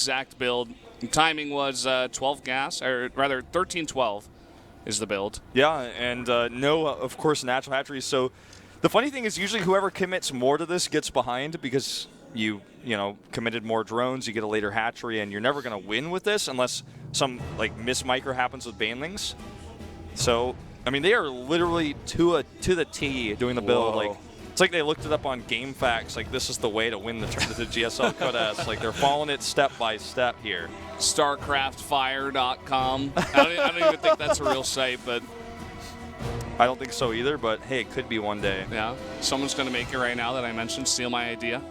exact build. Timing was 12 gas, or rather 13-12 is the build. Yeah, and no, of course, natural hatcheries. So the funny thing is usually whoever commits more to this gets behind because you know, committed more drones, you get a later hatchery, and you're never going to win with this unless some like miss micro happens with banelings. So, I mean, they are literally to the T doing the build. Like, it's like they looked it up on GameFAQs. Like, this is the way to win the GSL Codex. Like, they're following it step by step here. StarCraftFire.com. I don't even think that's a real site, but I don't think so either. But hey, it could be one day. Yeah, someone's going to make it right now that I mentioned. Steal my idea.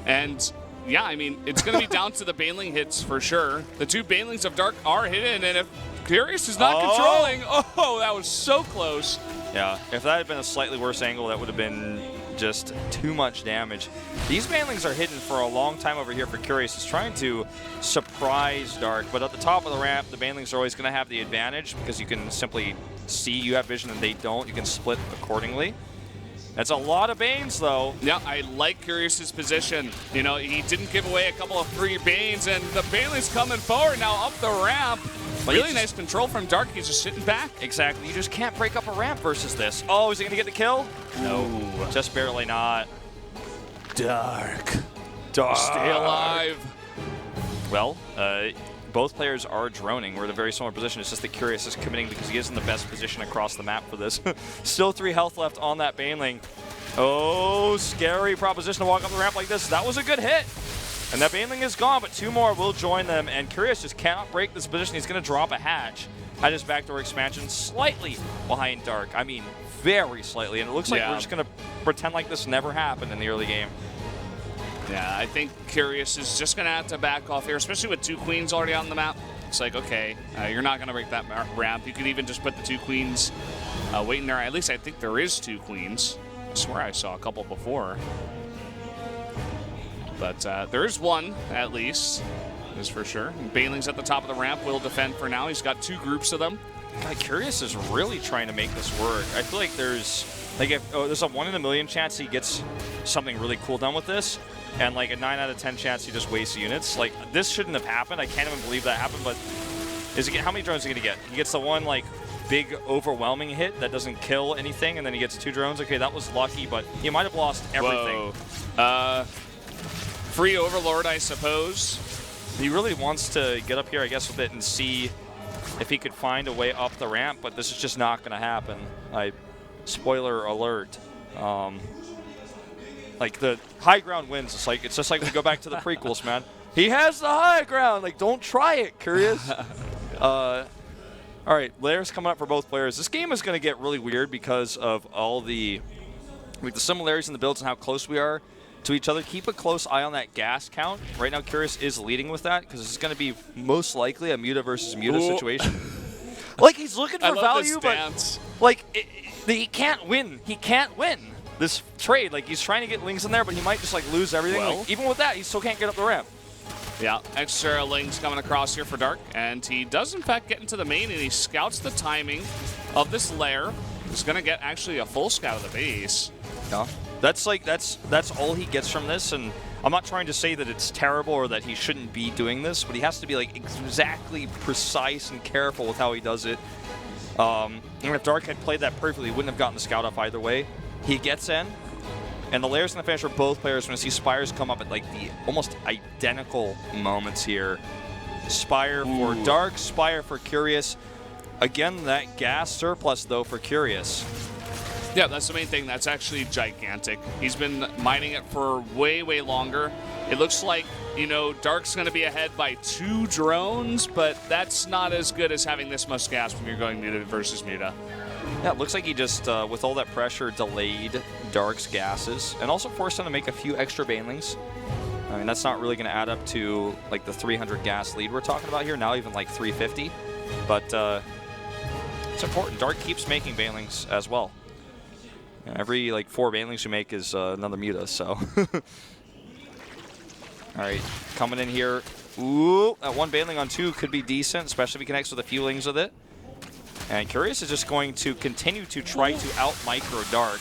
And yeah, I mean, it's going to be down to the Baneling hits for sure. The two Banelings of Dark are hidden, and if Curious is not controlling, that was so close. Yeah, if that had been a slightly worse angle, that would have been just too much damage. These Banelings are hidden for a long time over here for Curious. He's trying to surprise Dark, but at the top of the ramp, the Banelings are always going to have the advantage because you can simply see you have vision and they don't. You can split accordingly. That's a lot of Banes, though. Yeah, I like Curious's position. You know, he didn't give away a couple of free Banes, and the Baneling's coming forward now up the ramp. Really nice control from Dark. He's just sitting back. Exactly. You just can't break up a ramp versus this. Oh, is he going to get the kill? No. Just barely not. Dark. Stay alive. Well, both players are droning. We're in a very similar position. It's just that Curious is committing because he is in the best position across the map for this. Still 3 health left on that Baneling. Oh, scary proposition to walk up the ramp like this. That was a good hit. And that Baneling is gone, but 2 more will join them. And Curious just cannot break this position. He's going to drop a hatch at his backdoor expansion, slightly behind Dark. I mean, very slightly. And it looks like we're just going to pretend like this never happened in the early game. Yeah, I think Curious is just going to have to back off here, especially with 2 queens already on the map. It's like, okay, you're not going to break that ramp. You could even just put the 2 queens waiting there. At least I think there is 2 queens. I swear I saw a couple before. But there is one, at least, is for sure. Baneling's at the top of the ramp, will defend for now. He's got 2 groups of them. God, Curious is really trying to make this work. I feel like there's there's a 1 in a million chance he gets something really cool done with this, and like a 9 out of 10 chance he just wastes units. Like, this shouldn't have happened. I can't even believe that happened, but how many drones is he going to get? He gets the one, like, big overwhelming hit that doesn't kill anything, and then he gets 2 drones. Okay, that was lucky, but he might have lost everything. Whoa. Free Overlord, I suppose. He really wants to get up here, I guess, with it and see if he could find a way up the ramp, but this is just not going to happen. Spoiler alert. Like, the high ground wins. It's just like we go back to the prequels, man. He has the high ground. Like, don't try it, Curious. All right, layers coming up for both players. This game is going to get really weird because of all the similarities in the builds and how close we are to each other. Keep a close eye on that gas count. Right now, Curious is leading with that because this is going to be most likely a Muta versus Muta situation. Like, he's looking for value, but like he can't win. He can't win this trade. Like, he's trying to get Lings in there, but he might just like lose everything. Well, like, even with that, he still can't get up the ramp. Yeah, extra Lings coming across here for Dark, and he does in fact get into the main, and he scouts the timing of this lair. He's going to get actually a full scout of the base. Yeah. That's all he gets from this, and I'm not trying to say that it's terrible or that he shouldn't be doing this, but he has to be like exactly precise and careful with how he does it. And if Dark had played that perfectly, he wouldn't have gotten the scout up either way. He gets in, and the layers in the finish for both players. When I see Spires come up at like the almost identical moments here. Spire for Dark, Spire for Curious. Again, that gas surplus though for Curious. Yeah, that's the main thing. That's actually gigantic. He's been mining it for way, way longer. It looks like, you know, Dark's going to be ahead by 2 drones, but that's not as good as having this much gas when you're going Muta versus Muta. Yeah, it looks like he just, with all that pressure, delayed Dark's gases and also forced him to make a few extra Banelings. I mean, that's not really going to add up to, like, the 300 gas lead we're talking about here, now even, like, 350. But it's important. Dark keeps making Banelings as well. Every, like, 4 Banelings you make is another Muta, so. All right, coming in here. Ooh, that 1 Baneling on 2 could be decent, especially if he connects with a few Lings with it. And Curious is just going to continue to try to out-micro Dark.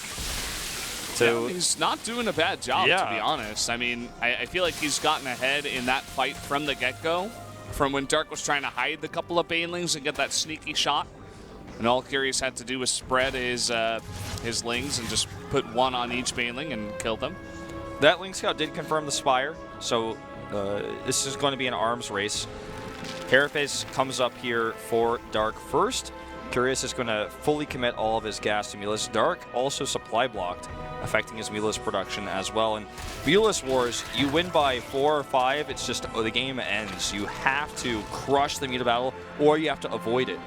So he's not doing a bad job, to be honest. I mean, I feel like he's gotten ahead in that fight from the get-go, from when Dark was trying to hide the couple of banelings and get that sneaky shot. And all Curious had to do was spread his lings and just put one on each baneling and kill them. That Ling Scout did confirm the Spire, so this is going to be an arms race. Carapace comes up here for Dark first. Curious is going to fully commit all of his gas to Mulus. Dark also supply blocked, affecting his Mulus production as well. And Mulus Wars, you win by 4 or 5, it's just the game ends. You have to crush the Muta battle, or you have to avoid it,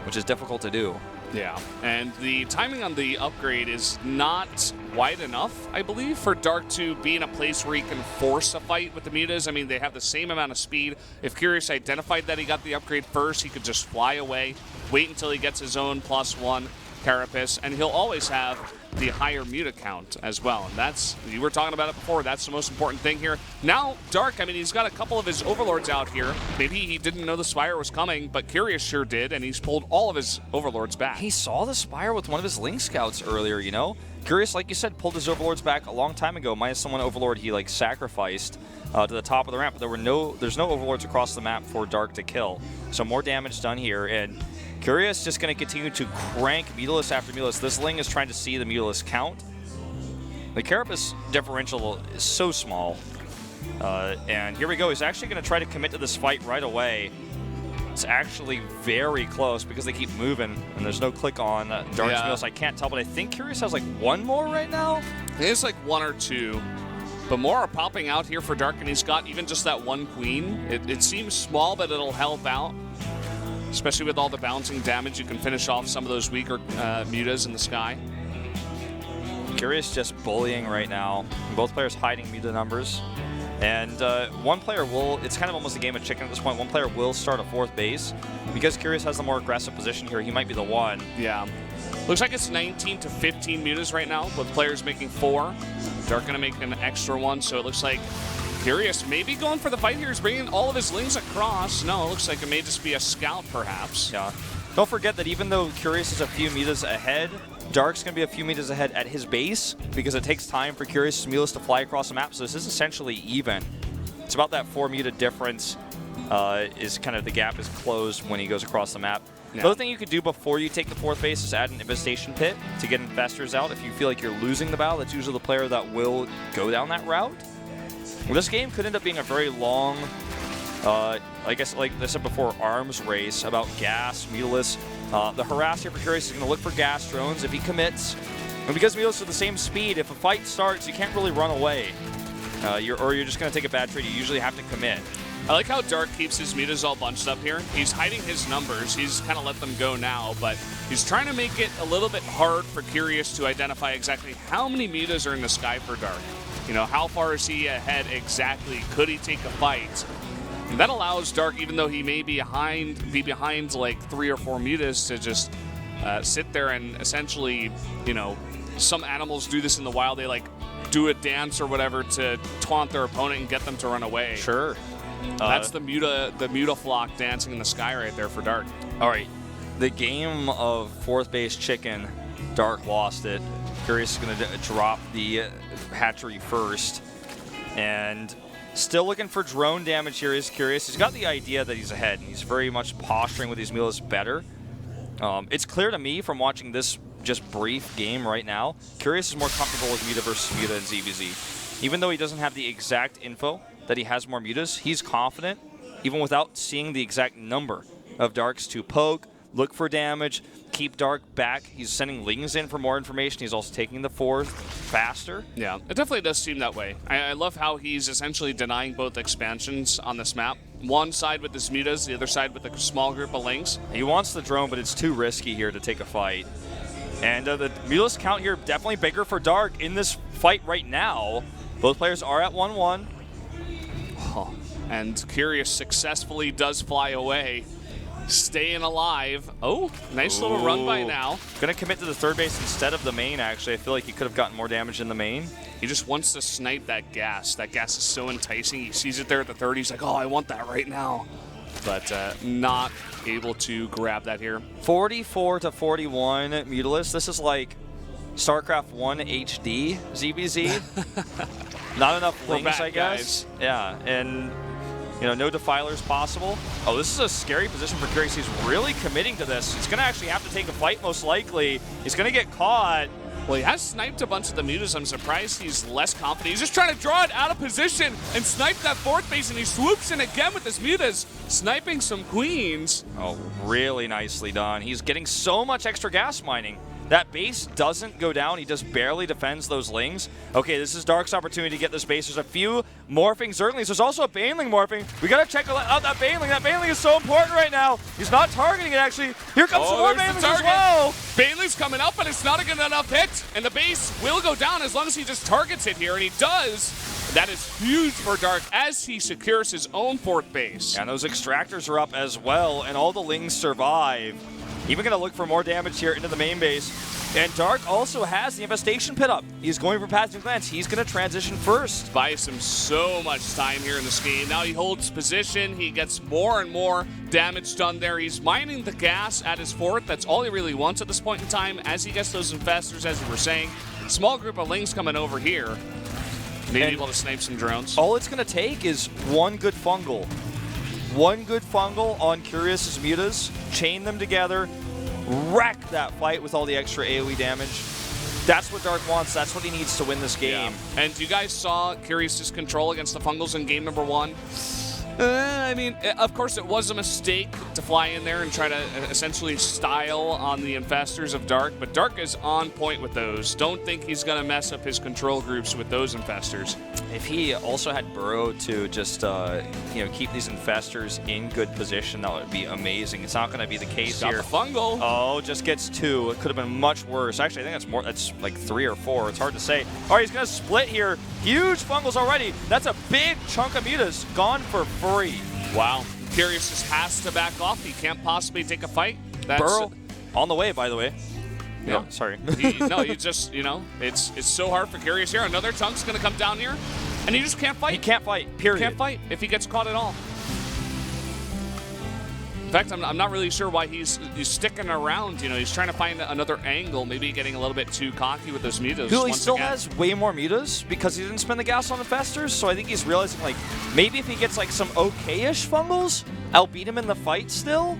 which is difficult to do. Yeah, and the timing on the upgrade is not wide enough, I believe, for Dark to be in a place where he can force a fight with the Mutas. I mean, they have the same amount of speed. If Curious identified that he got the upgrade first, he could just fly away, wait until he gets his own +1 Carapace, and he'll always have the higher Muta count as well. And that's, you were talking about it before, that's the most important thing here. Now, Dark, I mean, he's got a couple of his Overlords out here. Maybe he didn't know the Spire was coming, but Curious sure did, and he's pulled all of his Overlords back. He saw the Spire with one of his Ling Scouts earlier, you know? Curious, like you said, pulled his Overlords back a long time ago, minus the one Overlord he, like, sacrificed to the top of the ramp. But there's no Overlords across the map for Dark to kill. So more damage done here, and Curious just going to continue to crank Mutalisk after Mutalisk. This Ling is trying to see the Mutalisk count. The Carapace differential is so small. And here we go. He's actually going to try to commit to this fight right away. It's actually very close because they keep moving, and there's no click on Dark's Mutalisk. I can't tell, but I think Curious has like one more right now. It's like 1 or 2. But more are popping out here for Dark, and he's got even just that one queen. It seems small, but it'll help out. Especially with all the bouncing damage, you can finish off some of those weaker mutas in the sky. Curious just bullying right now. Both players hiding muta numbers. And one player will, it's kind of almost a game of chicken at this point, one player will start a 4th base. Because Curious has the more aggressive position here, he might be the one. Yeah. Looks like it's 19 to 15 mutas right now, with players making 4. Dark gonna make an extra one, so it looks like Curious maybe going for the fight here. He's bringing all of his Lings across. No, it looks like it may just be a scout, perhaps. Yeah. Don't forget that even though Curious is a few mutas ahead, Dark's going to be a few meters ahead at his base because it takes time for Curious Mulus to fly across the map, so this is essentially even. It's about that 4 muta difference is kind of the gap is closed when he goes across the map. Yeah. The other thing you could do before you take the 4th base is add an infestation pit to get infestors out. If you feel like you're losing the battle, that's usually the player that will go down that route. Well, this game could end up being a very long, I guess, like I said before, arms race about gas, Mutalisk. The harass here for Curious is going to look for gas drones if he commits. And because Mutalisk are the same speed, if a fight starts, you can't really run away. You're just going to take a bad trade. You usually have to commit. I like how Dark keeps his mutas all bunched up here. He's hiding his numbers. He's kind of let them go now, but he's trying to make it a little bit hard for Curious to identify exactly how many mutas are in the sky for Dark. You know, how far is he ahead exactly? Could he take a fight? And that allows Dark, even though he may be behind like 3 or 4 mutas, to just sit there and essentially, you know, some animals do this in the wild. They like do a dance or whatever to taunt their opponent and get them to run away. Sure. That's the muta flock dancing in the sky right there for Dark. All right. The game of 4th base chicken, Dark lost it. Curious is going to drop the hatchery first. And still looking for drone damage here is Curious. He's got the idea that he's ahead, and he's very much posturing with these mutas better. It's clear to me from watching this just brief game right now, Curious is more comfortable with muta versus muta and ZVZ. Even though he doesn't have the exact info that he has more mutas, he's confident, even without seeing the exact number of Darks to poke, look for damage, keep Dark back. He's sending Lings in for more information. He's also taking the 4th faster. Yeah, it definitely does seem that way. I love how he's essentially denying both expansions on this map. One side with his mutas, the other side with a small group of Lings. He wants the drone, but it's too risky here to take a fight. And the Mutalisk count here definitely bigger for Dark in this fight right now. Both players are at 1-1. Oh, and Curious successfully does fly away, staying alive. Oh, nice little run by now. Gonna commit to the 3rd base instead of the main, actually. I feel like he could have gotten more damage in the main. He just wants to snipe that gas. That gas is so enticing. He sees it there at the 30. He's like, oh, I want that right now. But not able to grab that here. 44 to 41 Mutalisk. This is like StarCraft 1 HD ZBZ. Not enough lings, back, I guess. guys. Yeah, and no defilers possible. Oh, this is a scary position for Curious. He's really committing to this. He's going to actually have to take a fight, most likely. He's going to get caught. Well, he has sniped a bunch of the mutas. I'm surprised he's less confident. He's just trying to draw it out of position and snipe that fourth base, and he swoops in again with his mutas, sniping some queens. Oh, really nicely done. He's getting so much extra gas mining. That base doesn't go down. He just barely defends those lings. Okay, this is Dark's opportunity to get this base. There's a few morphing Zerglings. There's also a Baneling morphing. We got to check out that Baneling. That Baneling is so important right now. He's not targeting it, actually. Here comes some more Banelings as well. Baneling's coming up, but it's not a good enough hit. And the base will go down as long as he just targets it here, and he does. That is huge for Dark as he secures his own fourth base. And those extractors are up as well, and all the lings survive. Even going to look for more damage here into the main base. And Dark also has the Infestation Pit up. He's going for Passive Glance. He's going to transition first. Buys him so much time here in this game. Now he holds position. He gets more and more damage done there. He's mining the gas at his fourth. That's all he really wants at this point in time. As he gets those Infestors, as we were saying, small group of lings coming over here. Maybe able to snipe some drones. All it's going to take is one good fungal. One good fungal on Curious's mutas, chain them together, wreck that fight with all the extra AoE damage. That's what Dark wants. That's what he needs to win this game. Yeah. And you guys saw Curious's control against the Fungals in game number 1. I mean, of course, it was a mistake to fly in there and try to essentially style on the Infestors of Dark, but Dark is on point with those. Don't think he's going to mess up his control groups with those Infestors. If he also had Burrow to just, keep these Infestors in good position, that would be amazing. It's not going to be the case here. The Fungal. Oh, just gets 2. It could have been much worse. Actually, I think that's like 3 or 4. It's hard to say. All right, he's going to split here. Huge Fungals already. That's a big chunk of mutas gone for free. Wow. Curious just has to back off. He can't possibly take a fight. That's Burrow on the way, by the way. Yeah. No, sorry. You just, it's so hard for Curious here. Another chunk's going to come down here, and he just can't fight. He can't fight, period. He can't fight if he gets caught at all. In fact, I'm not really sure why he's sticking around. He's trying to find another angle, maybe getting a little bit too cocky with those mutas. He still has way more mutas because he didn't spend the gas on Infestors, so I think he's realizing, maybe if he gets, some okay-ish Fungals, I'll beat him in the fight still.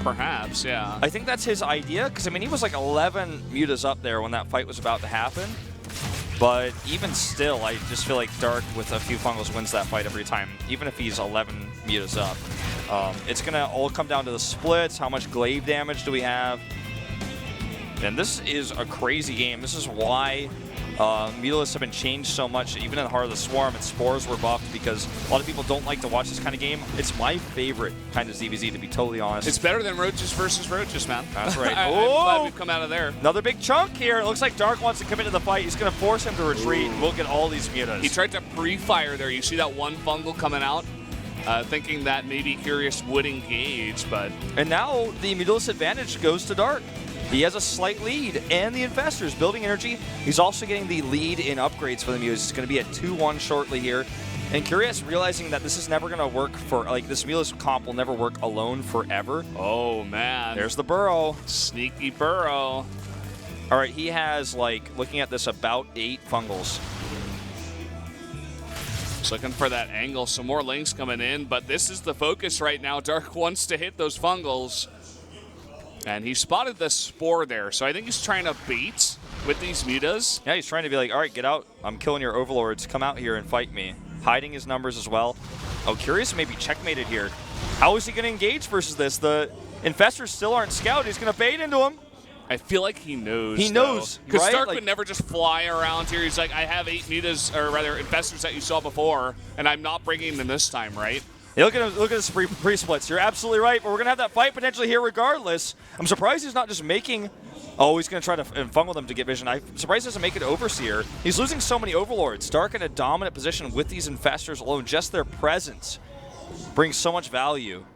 Perhaps, yeah. I think that's his idea, because, he was 11 mutas up there when that fight was about to happen. But even still, I just feel like Dark with a few Fungals wins that fight every time, even if he's 11 mutas up. It's going to all come down to the splits, how much glaive damage do we have. And this is a crazy game. This is why Mutalists have been changed so much, even in the Heart of the Swarm, and Spores were buffed, because a lot of people don't like to watch this kind of game. It's my favorite kind of ZVZ, to be totally honest. It's better than Roaches versus Roaches, man. That's right. I'm glad we've come out of there. Another big chunk here. It looks like Dark wants to commit to the fight. He's going to force him to retreat, and we'll get all these mutas. He tried to pre-fire there. You see that one fungal coming out, thinking that maybe Curious would engage, but... And now the Mutalist advantage goes to Dark. He has a slight lead, and the Infestors building energy. He's also getting the lead in upgrades for the Muse. It's going to be at 2-1 shortly here. And Curious realizing that this is never going to work for, this Mutalist comp will never work alone forever. Oh, man. There's the Burrow. Sneaky Burrow. All right, he has, looking at this, about 8 Fungals. Just looking for that angle. Some more links coming in, but this is the focus right now. Dark wants to hit those Fungals. And he spotted the Spore there, so I think he's trying to bait with these mutas. Yeah, he's trying to be like, all right, get out. I'm killing your Overlords. Come out here and fight me. Hiding his numbers as well. Oh, Curious may be checkmated here. How is he going to engage versus this? The Infestors still aren't scouted. He's going to bait into him. I feel like he knows. He knows, because right? Stark would never just fly around here. He's like, I have 8 mutas, or rather Infestors that you saw before, and I'm not bringing them this time, right? Hey, look at his pre-splits. You're absolutely right, but we're going to have that fight potentially here regardless. I'm surprised he's not just making... Oh, he's going to try to fungal them to get vision. I'm surprised he doesn't make it Overseer. He's losing so many Overlords. Dark in a dominant position with these Infestors alone. Just their presence brings so much value.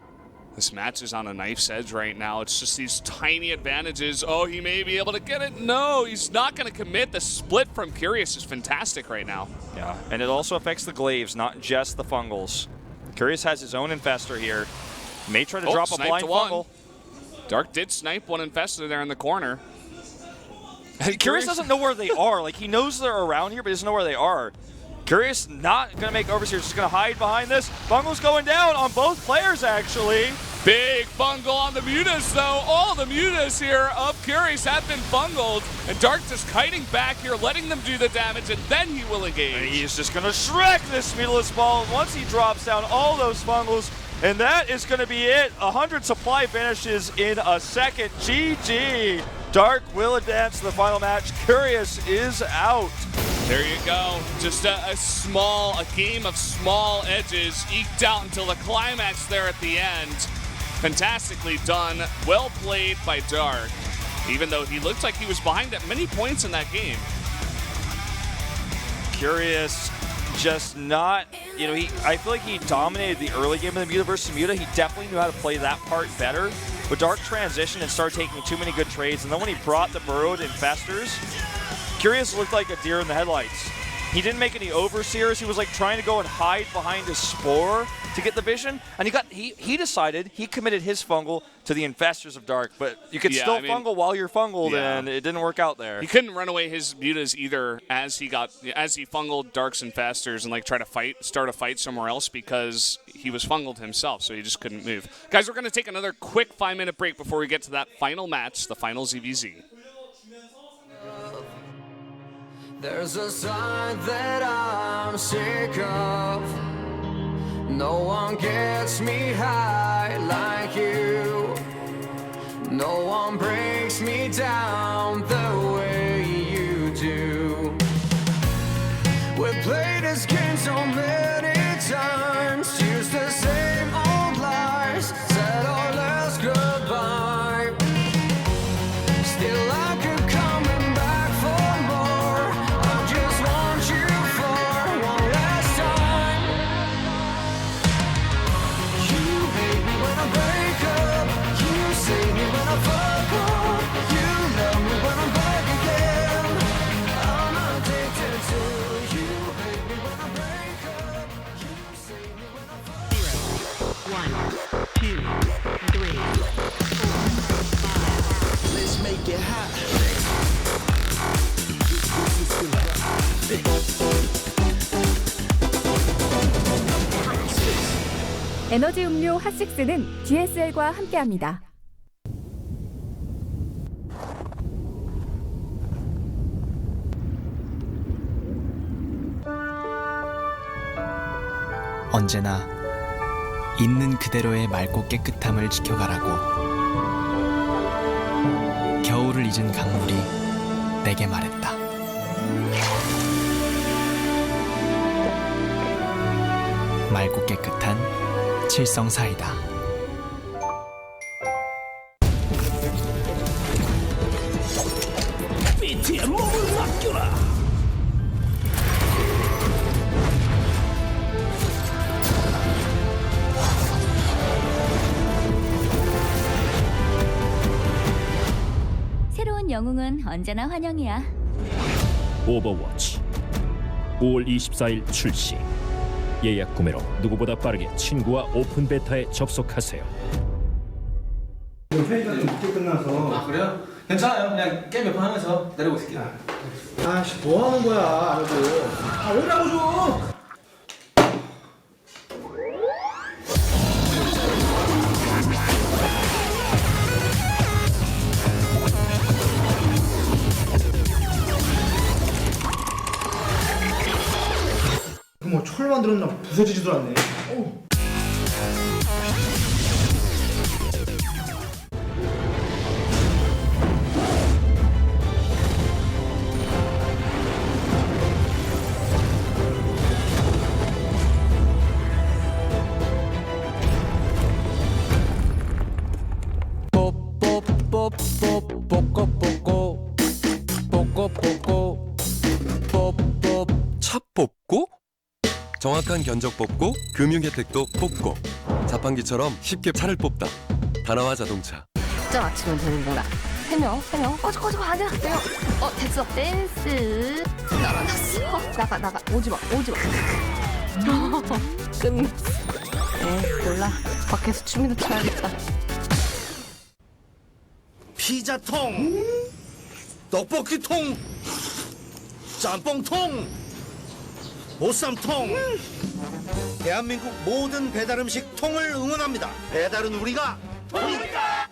This match is on a knife's edge right now. It's just these tiny advantages. Oh, he may be able to get it. No, he's not going to commit. The split from Curious is fantastic right now. Yeah, and it also affects the glaives, not just the Fungals. Curious has his own Infestor here. May try to drop a blind fungal. Dark did snipe one Infestor there in the corner. Curious doesn't know where they are. Like, he knows they're around here, but he doesn't know where they are. Curious not going to make overseers, just going to hide behind this. Bungle's going down on both players, actually. Big bungle on the mutas, though. All the mutas here of Curious have been bungled. And Dark just kiting back here, letting them do the damage, and then he will engage. And he's just going to Shrek this meatless ball once he drops down all those bungles. And that is going to be it. 100 supply vanishes in a second. GG. Dark will advance to the final match. Curious is out. There you go. Just a game of small edges eked out until the climax there at the end. Fantastically done. Well played by Dark, even though he looked like he was behind at many points in that game. Curious just not, I feel like he dominated the early game of the Muta versus Muta. He definitely knew how to play that part better. But Dark transitioned and started taking too many good trades. And then when he brought the Burrowed Infestors, Curious looked like a deer in the headlights. He didn't make any overseers. He was like trying to go and hide behind his Spore to get the vision. And he decided he committed his fungal to the Infestors of Dark. But you could still fungal while you're fungled, and it didn't work out there. He couldn't run away his mutas either as he fungled Dark's Infestors and like try to start a fight somewhere else because he was fungled himself, so he just couldn't move. Guys, we're going to take another quick 5-minute break before we get to that final match, the final ZVZ. There's a side that I'm sick of. No one gets me high like you. No one breaks me down the way you do. We played this game so many times, used the same old lies, said our last goodbye. Still I keep coming back for more. I just want you for one last time. You hate me when I break up. You save me when I fuck up. You love me when I'm back again. I'm addicted to you. Hate me when I break up. You save me when I fuck up. 1, 2, 3, 4, 5. Let's make it hot. 에너지 음료 핫식스는 GSL과 함께합니다. 언제나 있는 그대로의 맑고 깨끗함을 지켜가라고. 겨울을 잊은 강물이 내게 말했다. 맑고 깨끗한 칠성사이다. BT의 몸을 맡겨라. 새로운 영웅은 언제나 환영이야. 오버워치 5월 24일 출시. 예약 구매로 누구보다 빠르게 친구와 오픈 베타에 접속하세요. 회의가 좀 늦게 끝나서. 아 그래요? 괜찮아요. 그냥 게임 몇 판 하면서 기다리고 있을게요. 아씨 뭐 하는 거야 아무도. 아 오라고 좀. 뭐 철 만들었나 부서지지도 않네. 차 뽑고 정확한 견적 뽑고 금융 혜택도 뽑고 자판기처럼 쉽게 차를 뽑다. 다나와 자동차. 진짜 맞추면 되는구나. 3명 꺼져 아니야 돼요. 됐어. 댄스 나가 오지마 끝났어. 몰라. 밖에서 춤이나 춰야겠다. 피자통. 떡볶이통, 짬뽕통, 보쌈통. 대한민국 모든 배달음식 통을 응원합니다. 배달은 우리가 통이니까.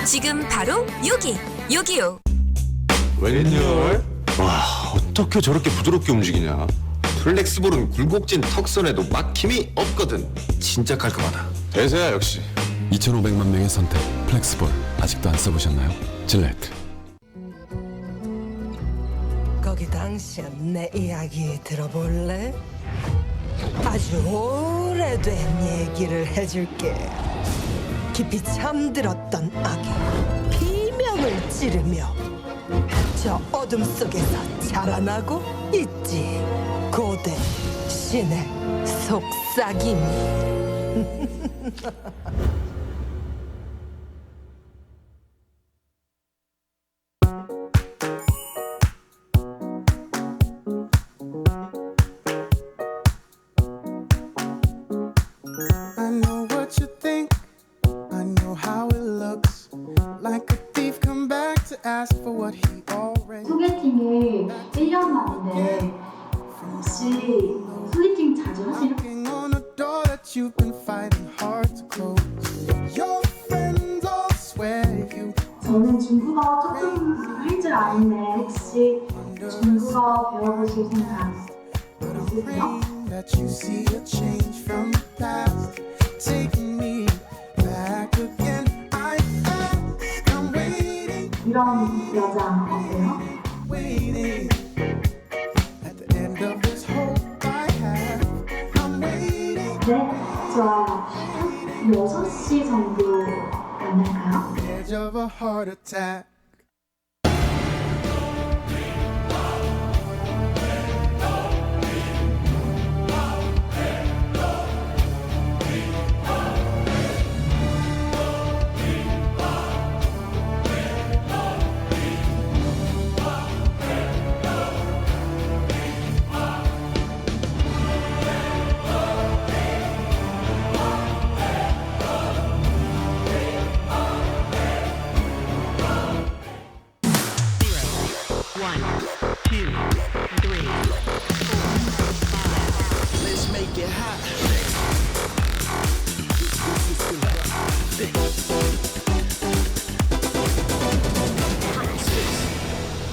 지금 바로 요기 625. 웬열? 와, 어떻게 저렇게 부드럽게 움직이냐? 플렉스볼은 굴곡진 턱선에도 막힘이 없거든. 진짜 깔끔하다. 대세야 역시. 2,500만 명의 선택 플렉스볼 아직도 안 써보셨나요? 질레트. 거기 당신 내 이야기 들어볼래? 아주 오래된 얘기를 해줄게. 깊이 잠들었던 아기 비명을 지르며 저 어둠 속에서 자라나고 있지. 고대 신의 속삭임이. I know what you think. I know how it looks. Like a thief come back to ask for what he already. 소개팅이 1년 만인데 혹시 소개팅 자주 하세요? Knocking on a door that you've been fighting hard to close. Your friends all swear you. 저는 중국어 조금 할 줄 아는데 혹시 중국어 배워보실 생각 있으세요? That you see a change from the past, taking me back again. I'm waiting. 이런 여자 어때요? Waiting. At the end of this hope I have, I'm waiting. 네, 좋아요. 한 6시 정도 만날까요? Edge of a heart attack.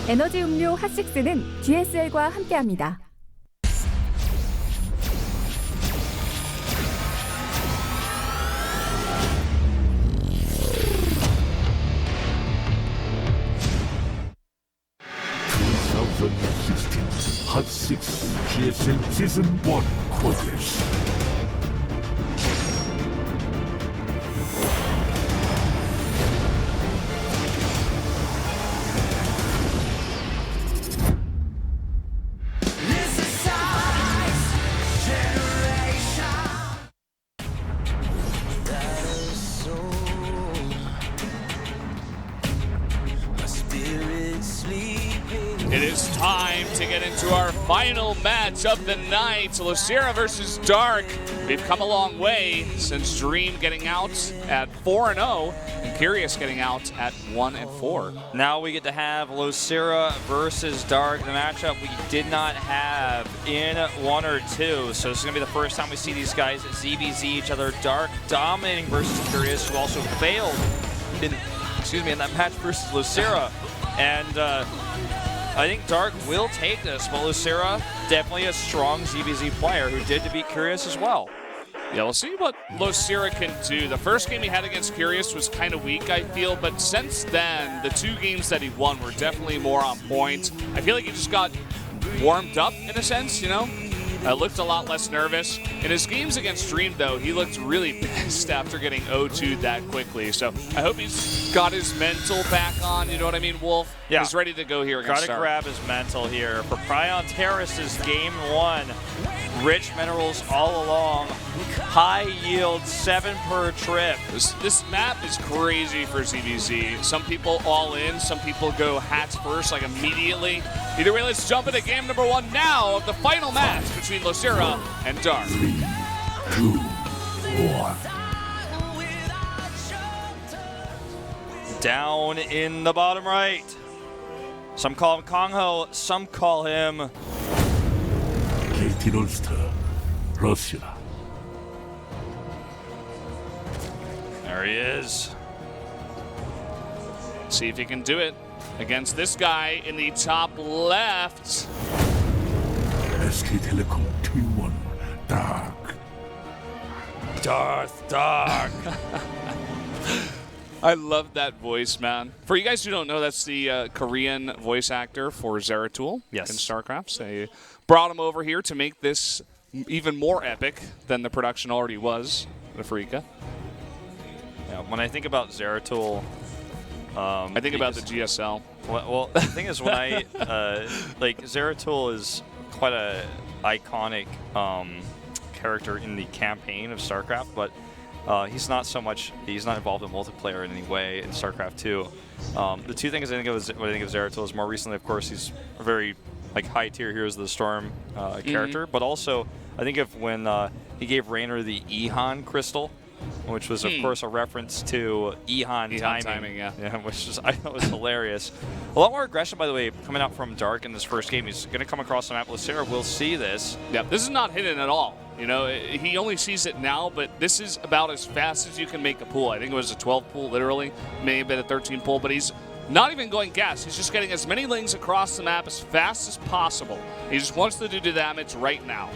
에너지 음료 핫식스는 GSL과 함께합니다. 핫6 GSL 시즌 1 쿼드레스. It is time to get into our final match of the night. Lucera versus Dark. We've come a long way since Dream getting out at 4-0 and Curious getting out at 1-4. Now we get to have Lucera versus Dark, the matchup we did not have in 1 or 2. So this is going to be the first time we see these guys ZBZ each other. Dark dominating versus Curious, who also failed in that match versus Lucera. And I think Dark will take this, but Lucera, definitely a strong ZBZ player who did to beat Curious as well. Yeah, we'll see what Lucera can do. The first game he had against Curious was kind of weak, I feel, but since then, the 2 games that he won were definitely more on point. I feel like he just got warmed up, in a sense, you know? Looked a lot less nervous. In his games against Dream, though, he looked really pissed after getting 0-2'd that quickly. So I hope he's got his mental back on, you know what I mean, Wolf? Yeah. He's ready to go here against Gotta Star. grab his mental here. For Prion Terrace's game 1, rich minerals all along, high yield, 7 per trip. This map is crazy for ZBZ. Some people all in, some people go hats first, like immediately. Either way, let's jump into game number 1 now of the final match between Lucera and Dark. 3, 2, 1. Down in the bottom right. Some call him Kongho, some call him KT 롤스터 러시아. There he is. See if he can do it against this guy in the top left. SK텔레콤 T1 Dark. Darth Dark. I love that voice, man. For you guys who don't know, that's the Korean voice actor for Zeratul in StarCraft. So they brought him over here to make this even more epic than the production already was at Africa. Yeah, when I think about Zeratul, I think about the GSL. Well, the thing is, when I like Zeratul is quite a iconic character in the campaign of StarCraft, but he's not so much. He's not involved in multiplayer in any way in StarCraft 2. The 2 things I think of when I think of Zeratul is more recently, of course, he's a very like high tier Heroes of the Storm character, but also I think of when he gave Raynor the Ehan crystal, which was of course a reference to Ehan timing, yeah, which is I thought was hilarious. A lot more aggression, by the way, coming out from Dark in this first game. He's going to come across the map. Lucera will see this. Yeah, this is not hidden at all. You know, he only sees it now, but this is about as fast as you can make a pool. I think it was a 12 pool, literally, may have been a 13 pool, but he's not even going gas. He's just getting as many lings across the map as fast as possible. He just wants to do the damage right now.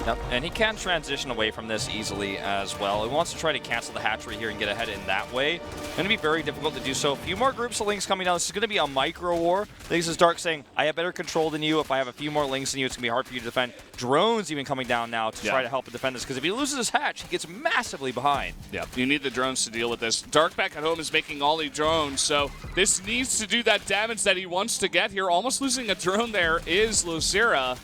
Yep, and he can transition away from this easily as well. He wants to try to cancel the hatchery here and get ahead in that way. Going to be very difficult to do so. A few more groups of lings coming down. This is going to be a micro war. This is Dark saying, I have better control than you. If I have a few more lings than you, it's going to be hard for you to defend. Drones even coming down now to try to help defend this, because if he loses his hatch, he gets massively behind. Yeah, you need the drones to deal with this. Dark back at home is making all the drones, so this needs to do that damage that he wants to get here. Almost losing a drone there is Lucera.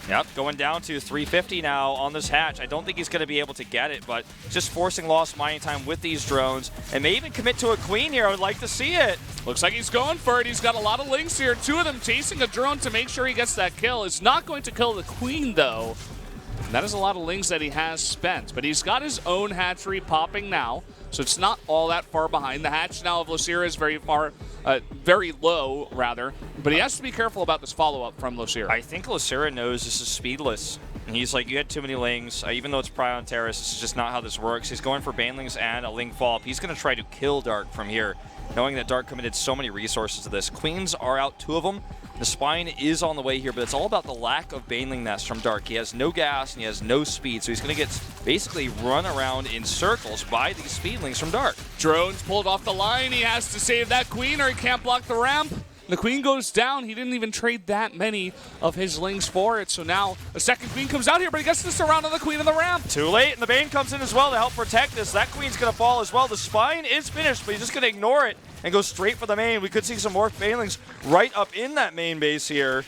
Yep, going down to 350 now on this hatch. I don't think he's going to be able to get it, but just forcing lost mining time with these drones, and may even commit to a queen here. I would like to see it. Looks like he's going for it. He's got a lot of lings here. 2 of them chasing a drone to make sure he gets that kill. It's not going to kill the queen, though. And that is a lot of lings that he has spent, but he's got his own hatchery popping now, so it's not all that far behind. The hatch now of Lucera is very low, rather, but he has to be careful about this follow-up from Lucera. I think Lucera knows this is speedless. And he's like, you had too many lings. Even though it's Prion Terrace, this is just not how this works. He's going for Banelings and a ling fall-up. He's going to try to kill Dark from here, knowing that Dark committed so many resources to this. Queens are out, 2 of them. The Spine is on the way here, but it's all about the lack of Baneling Nest from Dark. He has no gas and he has no speed, so he's going to get basically run around in circles by these speedlings from Dark. Drones pulled off the line. He has to save that queen or he can't block the ramp. The queen goes down. He didn't even trade that many of his lings for it, so now a second queen comes out here, but he gets this around on the queen on the ramp. Too late, and the Bane comes in as well to help protect this. That queen's going to fall as well. The Spine is finished, but he's just going to ignore it and go straight for the main. We could see some more Banelings right up in that main base here.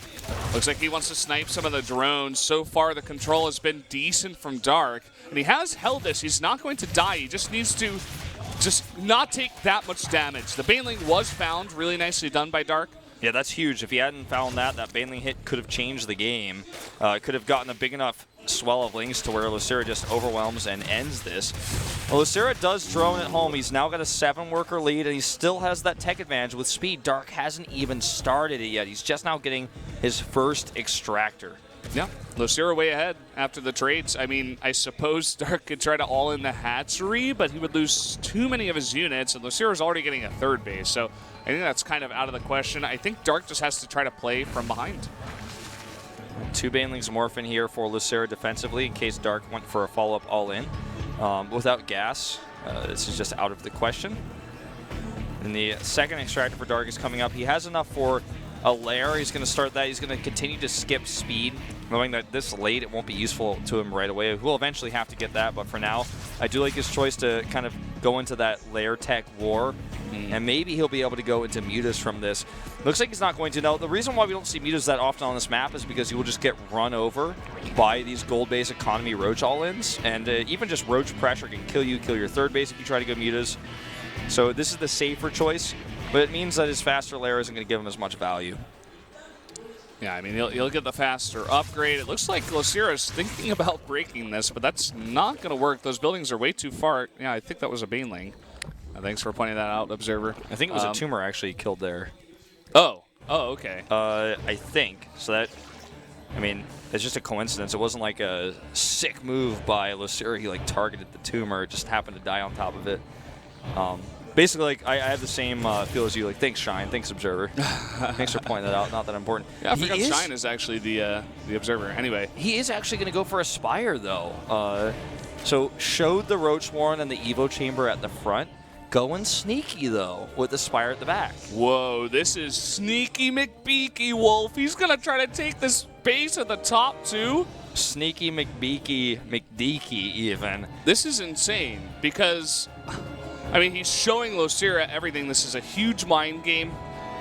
Looks like he wants to snipe some of the drones. So far, the control has been decent from Dark, and he has held this. He's not going to die. He just needs to not take that much damage. The Baneling was found, really nicely done by Dark. Yeah, that's huge. If he hadn't found that Baneling hit could have changed the game. Could have gotten a big enough swell of lings to where Lucera just overwhelms and ends this. Well, Lucera does drone at home. He's now got a 7-worker lead, and he still has that tech advantage with speed. Dark hasn't even started it yet. He's just now getting his first extractor. Yeah, Lucira way ahead after the trades. I mean, I suppose Dark could try to all in the hatchery, but he would lose too many of his units, and Lucira's already getting a third base, so I think that's kind of out of the question. I think Dark just has to try to play from behind. 2 Banelings morph in here for Lucira defensively in case Dark went for a follow-up all-in. Without gas, this is just out of the question. And the second extractor for Dark is coming up. He has enough for a lair. He's going to start that. He's going to continue to skip speed, knowing that this late it won't be useful to him right away. We'll eventually have to get that, but for now, I do like his choice to kind of go into that lair tech war, and maybe he'll be able to go into Mutas from this. Looks like he's not going to. Now, the reason why we don't see Mutas that often on this map is because he will just get run over by these gold-based economy Roach all-ins, and even just Roach pressure can kill your third base if you try to go Mutas. So this is the safer choice, but it means that his faster lair isn't going to give him as much value. Yeah, I mean, he'll get the faster upgrade. It looks like Lucira's thinking about breaking this, but that's not going to work. Those buildings are way too far. Yeah, I think that was a Baneling. Thanks for pointing that out, Observer. I think it was a tumor actually killed there. Oh, okay. I think. So that, I mean, it's just a coincidence. It wasn't like a sick move by Lucira. He like targeted the tumor. It just happened to die on top of it. Basically, like I have the same feel as you. Like, thanks, Shine. Thanks, Observer. Thanks for pointing that out. Not that important. Yeah, I forgot Shine is actually the Observer. Anyway, he is actually going to go for a Spire though. So showed the Roach Warren and the Evo Chamber at the front. Going sneaky though with the Spire at the back. Whoa, this is sneaky McBeaky Wolf. He's gonna try to take this base at the top too. Sneaky McBeaky McDeaky even. This is insane because, I mean, he's showing Lucira everything. This is a huge mind game.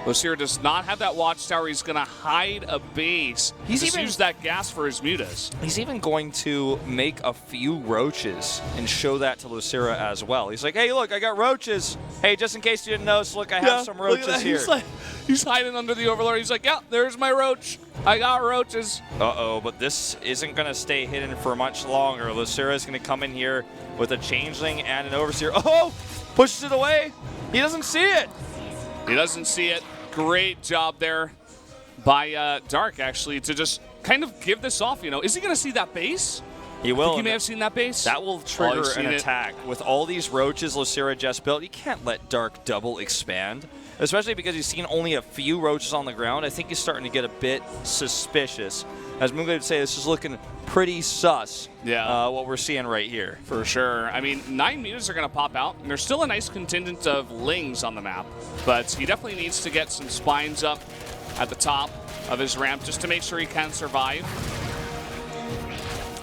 Lucira does not have that watchtower. He's going to hide a base. He's just used that gas for his Mutas. He's even going to make a few roaches and show that to Lucira as well. He's like, hey, look, I got roaches. Hey, just in case you didn't notice, look, I have some roaches here. He's hiding under the Overlord. He's like, yeah, there's my roach. I got roaches. Uh-oh, but this isn't going to stay hidden for much longer. Lucira is going to come in here with a Changeling and an Overseer. Oh, pushes it away. He doesn't see it. He doesn't see it. Great job there by Dark, actually, to just kind of give this off. You know, is he going to see that base? He will. He may have seen that base. That will trigger an attack. With all these roaches Lucira just built, you can't let Dark double expand, especially because he's seen only a few roaches on the ground. I think he's starting to get a bit suspicious. As Moonglade would say, this is looking pretty sus, what we're seeing right here. For sure. I mean, 9 Mutas are going to pop out, and there's still a nice contingent of Lings on the map, but he definitely needs to get some spines up at the top of his ramp just to make sure he can survive.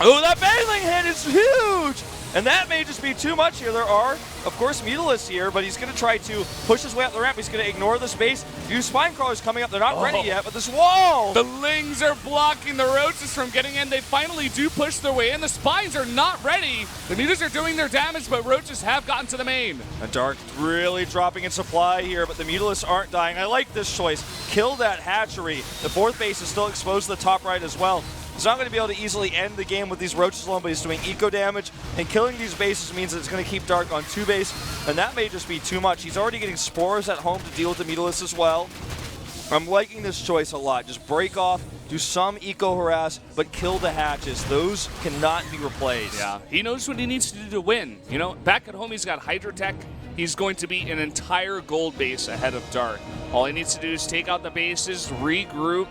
Oh, that Baneling hit is huge! And that may just be too much here. There are, of course, Mutalisks here, but he's going to try to push his way up the ramp. He's going to ignore the space. Few Spine Crawlers coming up. They're not ready yet, but this wall! The Lings are blocking the Roaches from getting in. They finally do push their way in. The Spines are not ready. The Mutas are doing their damage, but Roaches have gotten to the main. And Dark really dropping in supply here, but the Mutalisks aren't dying. I like this choice. Kill that hatchery. The fourth base is still exposed to the top right as well. He's not going to be able to easily end the game with these roaches alone, but he's doing eco damage, and killing these bases means that it's going to keep Dark on 2 base, and that may just be too much. He's already getting spores at home to deal with the Mutalisks as well. I'm liking this choice a lot. Just break off, do some eco harass, but kill the hatches. Those cannot be replaced. Yeah, he knows what he needs to do to win. You know, back at home he's got Hydrotech. He's going to be an entire gold base ahead of Dark. All he needs to do is take out the bases, regroup,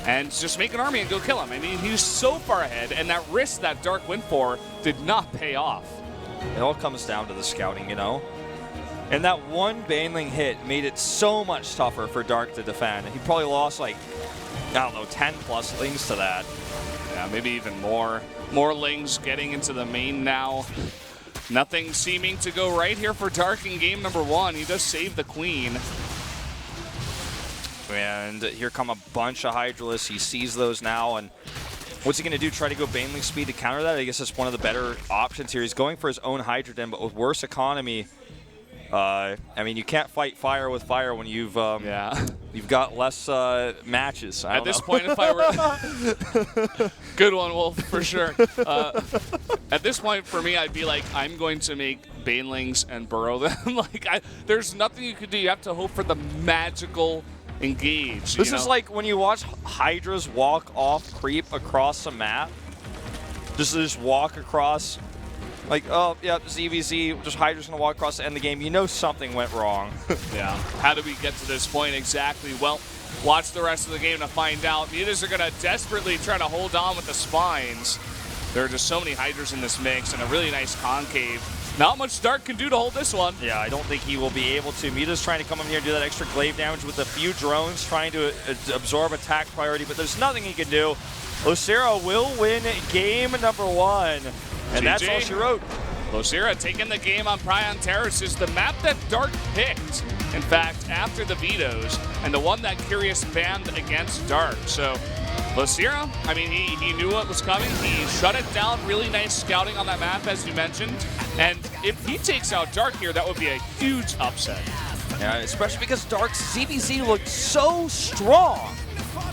and just make an army and go kill him. I mean, he was so far ahead, and that risk that Dark went for did not pay off. It all comes down to the scouting, you know? And that one Baneling hit made it so much tougher for Dark to defend. He probably lost, like, I don't know, 10+ Lings to that. Yeah, maybe even more. More Lings getting into the main now. Nothing seeming to go right here for Dark in game number 1. He does save the Queen. And here come a bunch of Hydralisks. He sees those now, and what's he going to do? Try to go Baneling speed to counter that? I guess that's one of the better options here. He's going for his own Hydroden, but with worse economy, I mean, you can't fight fire with fire when you've you've got less matches. At this point, if I were good one, Wolf, for sure. At this point, for me, I'd be like, I'm going to make Banelings and burrow them. Like, there's nothing you could do. You have to hope for the magical engage. This is like when you watch Hydras walk off creep across a map. Just walk across, like, oh, yeah, ZVZ, just Hydra's going to walk across the end of the game. You know something went wrong. Yeah. How did we get to this point exactly? Well, watch the rest of the game to find out. Mutas are going to desperately try to hold on with the spines. There are just so many Hydras in this mix and a really nice concave. Not much Dark can do to hold this one. Yeah, I don't think he will be able to. Mita's trying to come in here and do that extra glaive damage with a few drones, trying to absorb attack priority, but there's nothing he can do. Losira will win game number 1. And that's all she wrote. Losira taking the game on Prion Terraces, the map that Dark picked, in fact, after the vetoes, and the one that Curious banned against Dark. So Losira, I mean, he knew what was coming. He shut it down. Really nice scouting on that map, as you mentioned. And if he takes out Dark here, that would be a huge upset. Yeah, especially because Dark's ZVZ looked so strong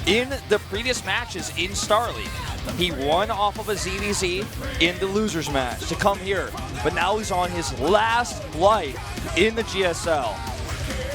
in the previous matches in Star League. He won off of a ZVZ in the losers match to come here, but now he's on his last life in the GSL.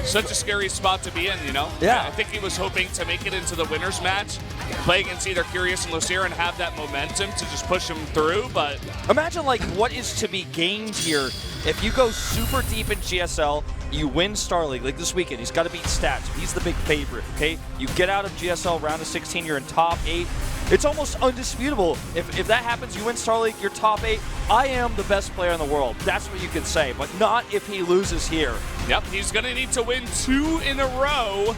Such a scary spot to be in, you know? Yeah. I think he was hoping to make it into the winners match, play against either Curious and Losira and have that momentum to just push him through, but... Imagine, like, what is to be gained here if you go super deep in GSL, you win Star League, like this weekend. He's got to beat Stats. He's the big favorite, okay? You get out of GSL round of 16, you're in top 8. It's almost undisputable. If that happens, you win Star League, you're top 8. I am the best player in the world. That's what you can say, but not if he loses here. Yep, he's going to need to win 2 in a row.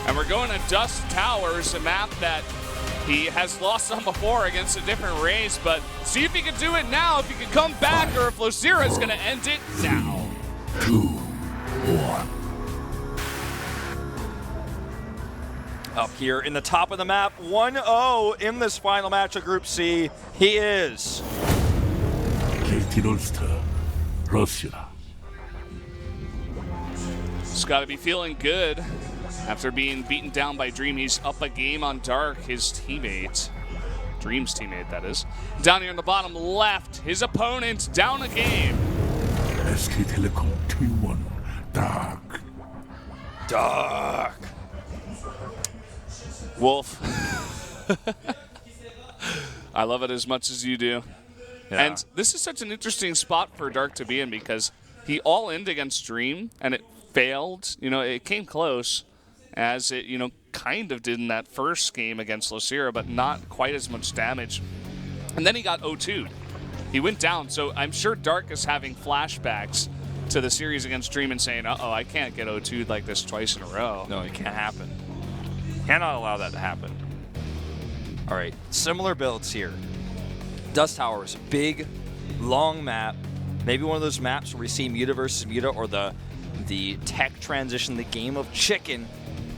And we're going to Dust Towers, a map that he has lost on before against a different race, but see if he can do it now, if he can come back, or if Losira is going to end it now. 2, 1. Up here in the top of the map, 1-0 in this final match of Group C. He is KT Rolster, Russia. He's got to be feeling good after being beaten down by Dream. He's up a game on Dark, his teammate. Dream's teammate, that is. Down here in the bottom left, his opponent down a game. SK Telecom T1, Dark. Dark. Wolf. I love it as much as you do. Yeah. And this is such an interesting spot for Dark to be in because he all-in'd against Dream and it failed. You know, it came close as it, you know, kind of did in that first game against Losira, but not quite as much damage. And then he got 0-2'd. He went down, so I'm sure Dark is having flashbacks to the series against Dream and saying, uh-oh, I can't get 0-2'd like this twice in a row. No, it can't happen. Cannot allow that to happen. All right, similar builds here. Dust Towers, big, long map. Maybe one of those maps where we see Muta versus Muta, or the tech transition, the game of chicken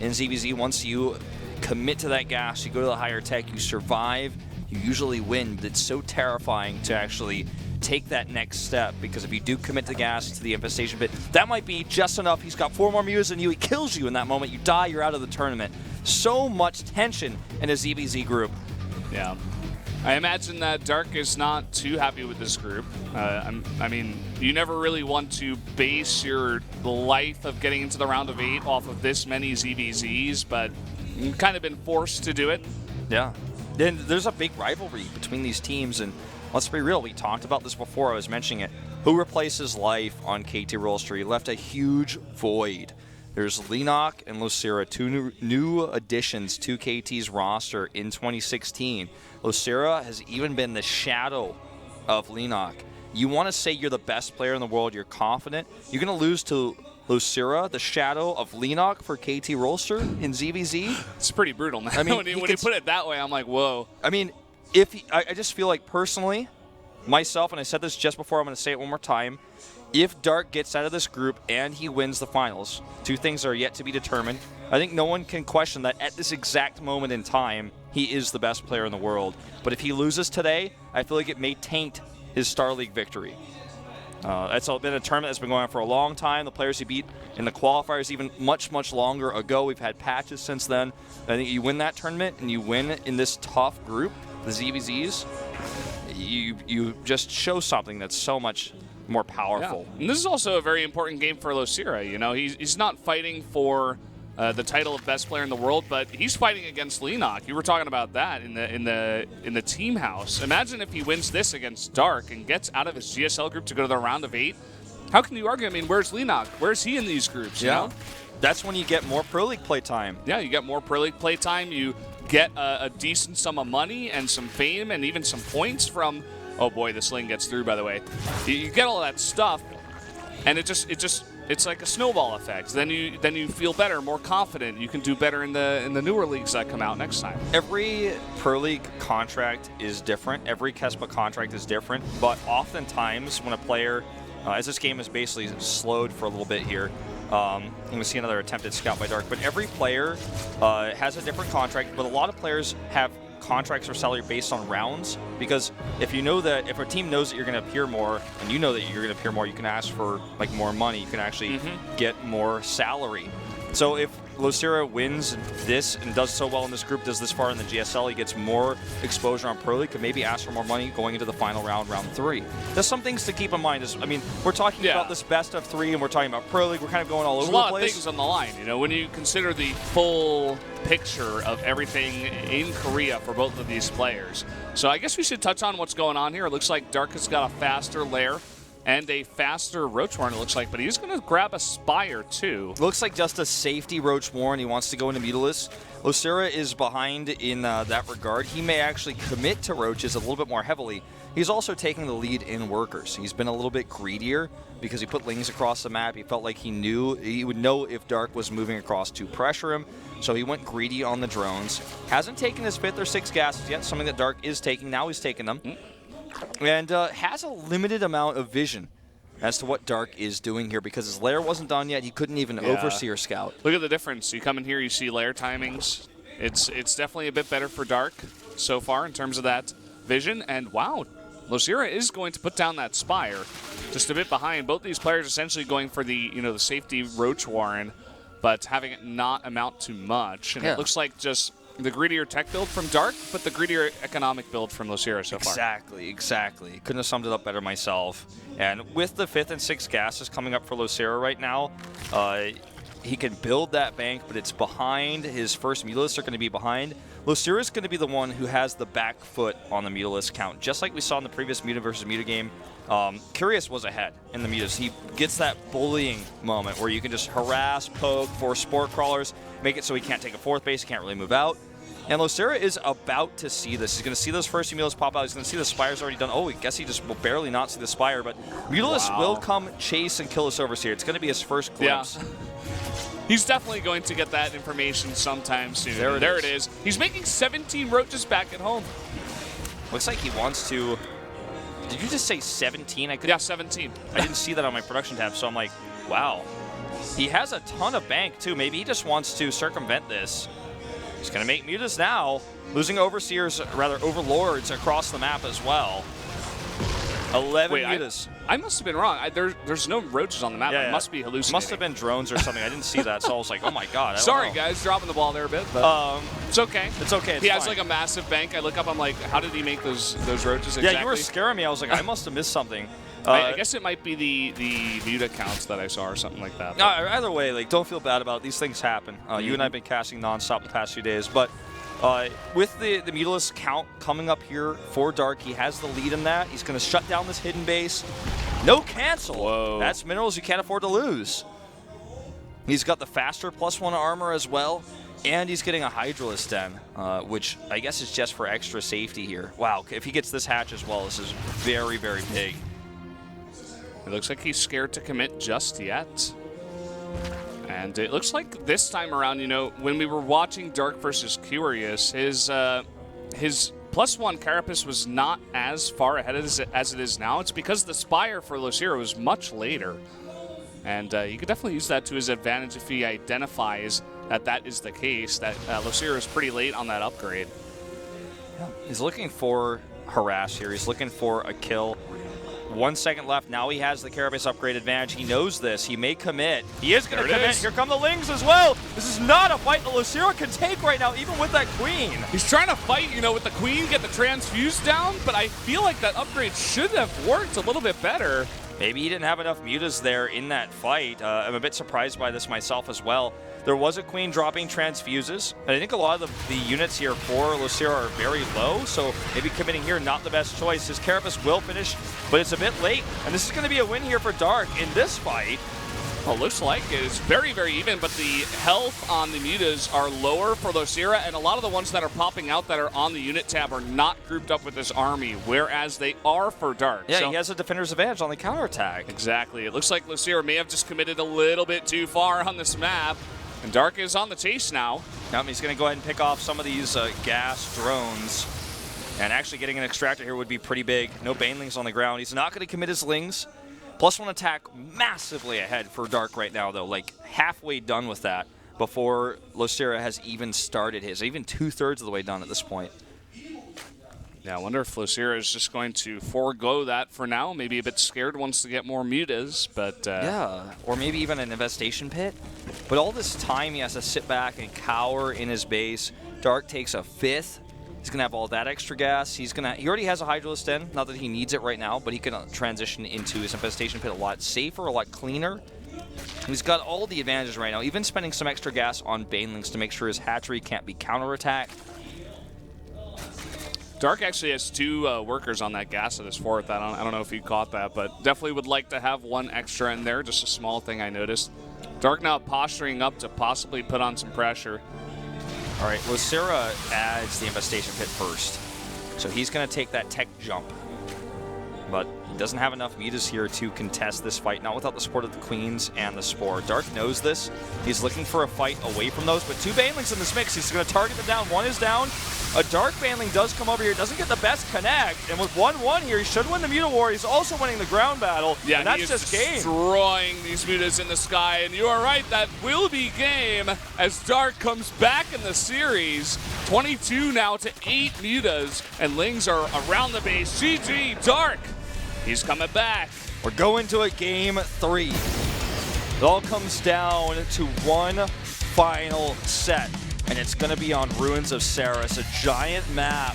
in ZVZ. Once you commit to that gas, you go to the higher tech, you survive, you usually win, but it's so terrifying to actually take that next step, because if you do commit to gas to the infestation pit, that might be just enough. He's got 4 more mutas than you, he kills you in that moment, you die, you're out of the tournament. So much tension in a ZVZ group. Yeah. I imagine that Dark is not too happy with this group. I mean, you never really want to base your life of getting into the round of 8 off of this many ZVZs, but you've kind of been forced to do it. Yeah. Then there's a big rivalry between these teams, and let's be real, we talked about this before, I was mentioning it. Who replaces life on KT Rolster? He left a huge void. There's Lenok and Losira, 2 new additions to KT's roster in 2016. Losira has even been the shadow of Lenok. You want to say you're the best player in the world, you're confident. You're going to lose to Losira, the shadow of Lenok, for KT Rolster in ZVZ? It's pretty brutal, man. I mean, when you put it that way, I'm like, whoa. I mean, I just feel like personally, myself, and I said this just before, I'm going to say it one more time, if Dark gets out of this group and he wins the finals, 2 things are yet to be determined. I think no one can question that at this exact moment in time, he is the best player in the world. But if he loses today, I feel like it may taint his Star League victory. That's been a tournament that's been going on for a long time. The players he beat in the qualifiers even much, much longer ago. We've had patches since then. I think you win that tournament and you win in this tough group, the ZVZs, you just show something that's so much more powerful. Yeah. And this is also a very important game for Losira. You know, he's not fighting for the title of best player in the world, but he's fighting against Leenock. You were talking about that in the team house. Imagine if he wins this against Dark and gets out of his GSL group to go to the round of 8. How can you argue? I mean, where's Leenock? Where's he in these groups? You know? That's when you get more Pro League play time. Yeah, you get more Pro League play time. You get a decent sum of money and some fame and even some points from. Oh boy, the sling gets through. By the way, you get all that stuff, and it's like a snowball effect. Then you feel better, more confident. You can do better in the newer leagues that come out next time. Every Pro League contract is different. Every KESPA contract is different. But oftentimes when a player, as this game is basically slowed for a little bit here, we see another attempted scout by Dark. But every player has a different contract. But a lot of players have contracts or salary based on rounds, because if you know that if a team knows that you're going to appear more and you know that you're going to appear more, you can ask for like more money, you can actually get more salary. So if Losira wins this and does so well in this group, does this far in the GSL, he gets more exposure on Pro League, could maybe ask for more money going into the final round, round 3. There's some things to keep in mind. I mean, we're talking about this best of 3 and we're talking about Pro League. We're kind of going all over the place. There's a lot of things on the line, you know, when you consider the full picture of everything in Korea for both of these players. So I guess we should touch on what's going on here. It looks like Dark has got a faster Lair and a faster Roach Warren, it looks like, but he's going to grab a Spire, too. Looks like just a safety Roach Warren. He wants to go into Mutalisk. Losira is behind in that regard. He may actually commit to Roaches a little bit more heavily. He's also taking the lead in Workers. He's been a little bit greedier because he put Lings across the map. He felt like he would know if Dark was moving across to pressure him, so he went greedy on the drones. Hasn't taken his 5th or 6th gases yet, something that Dark is taking. Now he's taking them. And has a limited amount of vision as to what Dark is doing here because his lair wasn't done yet. He couldn't even oversee or scout. Look at the difference. You come in here, you see lair timings. It's definitely a bit better for Dark so far in terms of that vision. And wow, Losira is going to put down that Spire just a bit behind. Both these players essentially going for the the safety Roach Warren, but having it not amount to much. And it looks like just the greedier tech build from Dark, but the greedier economic build from Losira so far. Exactly. Couldn't have summed it up better myself. And with the 5th and 6th gases coming up for Losira right now, he can build that bank, but it's behind. His first Mutalists are going to be behind. Losira is going to be the one who has the back foot on the Mutalist count, just like we saw in the previous Muta versus Muta game. Curious was ahead in the Mutas. He gets that bullying moment where you can just harass, poke, force Spore Crawlers, make it so he can't take a 4th base, he can't really move out. And Losira is about to see this. He's going to see those first Mutalist pop out. He's going to see the Spire's already done. Oh, I guess he just will barely not see the Spire, but Mutalist will come chase and kill us Overseer. It's going to be his first glimpse. Yeah. He's definitely going to get that information sometime soon. There it is. He's making 17 Roaches back at home. Looks like he wants to... Did you just say 17? Yeah, 17. I didn't see that on my production tab, so I'm like, wow. He has a ton of bank, too. Maybe he just wants to circumvent this. He's going to make Mutas now, losing Overseers, rather Overlords across the map as well. 11 Mutas. I must have been wrong. There's no Roaches on the map. Yeah, I must be hallucinating. Must have been drones or something. I didn't see that, so I was like, oh my god. Sorry, guys, dropping the ball there a bit, but it's okay. It's okay. He has like a massive bank. I look up, I'm like, how did he make those Roaches exactly? Yeah, you were scaring me. I was like, I must have missed something. I guess it might be the Muta counts that I saw or something like that. Either way, like, don't feel bad about it. These things happen. You and I have been casting nonstop the past few days, but with the Mutalist count coming up here for Dark, he has the lead in that. He's going to shut down this hidden base. No cancel. Whoa. That's minerals you can't afford to lose. He's got the faster +1 armor as well, and he's getting a Hydralisk Den, which I guess is just for extra safety here. Wow, if he gets this hatch as well, this is very, very big. It looks like he's scared to commit just yet. And it looks like this time around, when we were watching Dark versus Curious, his +1 Carapace was not as far ahead as it is now. It's because the Spire for Losira was much later. And he could definitely use that to his advantage if he identifies that is the case, that Losira is pretty late on that upgrade. Yeah. He's looking for harass here. He's looking for a kill. 1 second left. Now he has the Carapace upgrade advantage. He knows this. He may commit. He is going to commit. Here come the Lings as well. This is not a fight that Losira can take right now, even with that Queen. He's trying to fight, with the Queen, get the transfuse down, but I feel like that upgrade should have worked a little bit better. Maybe he didn't have enough mutas there in that fight. I'm a bit surprised by this myself as well. There was a queen dropping transfuses, and I think a lot of the units here for Lucira are very low, so maybe committing here not the best choice. His Carapace will finish, but it's a bit late, and this is going to be a win here for Dark in this fight. Well, looks like it's very, very even, but the health on the mutas are lower for Lucira, and a lot of the ones that are popping out that are on the unit tab are not grouped up with this army, whereas they are for Dark. Yeah, so, he has a defender's advantage on the counterattack. Exactly. It looks like Lucira may have just committed a little bit too far on this map, and Dark is on the chase now. Yep, he's going to go ahead and pick off some of these gas drones, and actually getting an extractor here would be pretty big. No Banelings on the ground. He's not going to commit his Lings. +1 attack massively ahead for Dark right now, though. Like halfway done with that before Lucira has even started his. Even 2/3 of the way done at this point. Yeah, I wonder if Lucira is just going to forego that for now. Maybe a bit scared, wants to get more mutas, but... yeah, or maybe even an infestation pit. But all this time he has to sit back and cower in his base. Dark takes a 5th. He's going to have all that extra gas. He already has a Hydralisk Den, not that he needs it right now, but he can transition into his Infestation Pit a lot safer, a lot cleaner. He's got all the advantages right now, even spending some extra gas on Banelings to make sure his hatchery can't be counterattacked. Dark actually has 2 workers on that gas at his 4th. I don't know if you caught that, but definitely would like to have 1 extra in there, just a small thing I noticed. Dark now posturing up to possibly put on some pressure. All right, Lucira adds the Infestation Pit first. So he's going to take that tech jump. But he doesn't have enough mutas here to contest this fight, not without the support of the Queens and the Spore. Dark knows this. He's looking for a fight away from those, but 2 Banelings in this mix. He's going to target them down. 1 is down. A Dark Baneling does come over here. Doesn't get the best connect. And with 1-1 here, he should win the Muta War. He's also winning the ground battle. Yeah, and that's just game. Destroying these mutas in the sky. And you are right, that will be game as Dark comes back in the series. 22 now to 8 mutas. And Lings are around the base. GG, Dark. He's coming back. We're going to a game 3. It all comes down to one final set. And it's going to be on Ruins of Saris, a giant map,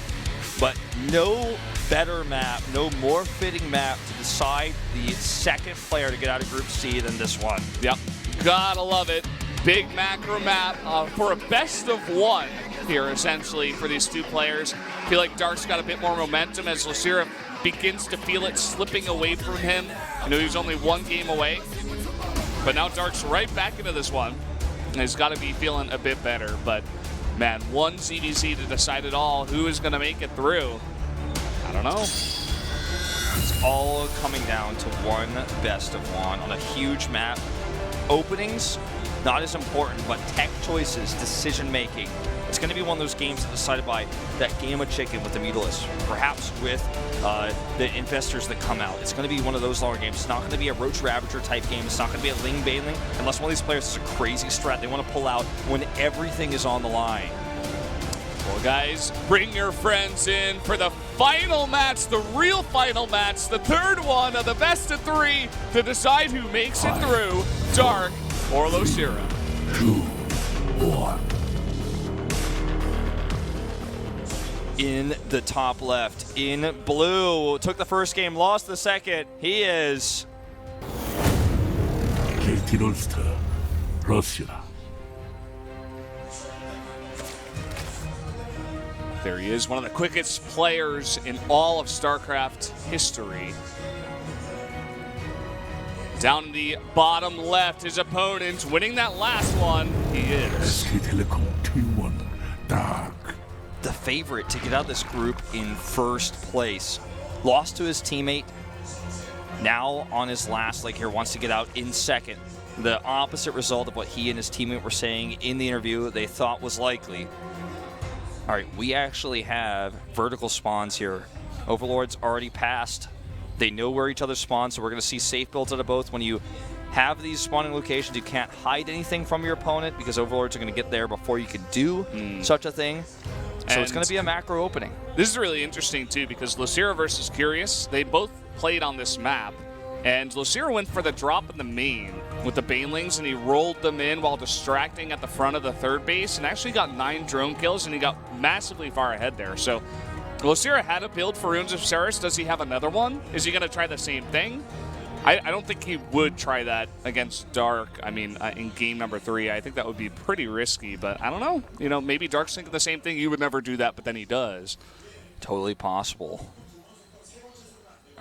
but no better map, no more fitting map to decide the second player to get out of Group C than this one. Yep, gotta love it. Big macro map for a best of 1 here, essentially, for these 2 players. I feel like Dark's got a bit more momentum as Lucira begins to feel it slipping away from him. You know, he was only 1 game away, but now Dark's right back into this one. And he's got to be feeling a bit better, but man, 1 CDC to decide it all. Who is going to make it through? I don't know. It's all coming down to one best of 1 on a huge map. Openings, not as important, but tech choices, decision making. It's going to be one of those games that's decided by that game of chicken with the Mutalists, perhaps with the Infestors that come out. It's going to be one of those longer games. It's not going to be a Roach Ravager type game. It's not going to be a Ling Baneling, unless one of these players has a crazy strat they want to pull out when everything is on the line. Well, guys, bring your friends in for the final match, the real final match, the 3rd one of the best of 3 to decide who makes it through, Dark or Lucira. 2, 1. In the top left, in blue, took the first game, lost the second. He is KT 롤스터 러시아. There he is, one of the quickest players in all of StarCraft history. Down the bottom left, his opponent winning that last one. He is SK텔레콤 T1 Dark. The favorite to get out of this group in first place. Lost to his teammate. Now on his last leg here, wants to get out in second. The opposite result of what he and his teammate were saying in the interview they thought was likely. All right, we actually have vertical spawns here. Overlord's already passed. They know where each other spawns, so we're going to see safe builds out of both. When you have these spawning locations, you can't hide anything from your opponent because Overlords are going to get there before you can do such a thing. So it's going to be a macro opening. This is really interesting, too, because Lucira versus Curious, they both played on this map. And Lucira went for the drop in the main with the Banelings, and he rolled them in while distracting at the front of the 3rd base and actually got 9 drone kills, and he got massively far ahead there. So Lucira had a build for Ruins of Saris. Does he have another one? Is he going to try the same thing? I don't think he would try that against Dark. I mean, in game number 3, I think that would be pretty risky, but I don't know. You know, maybe Dark's thinking the same thing. He would never do that, but then he does. Totally possible.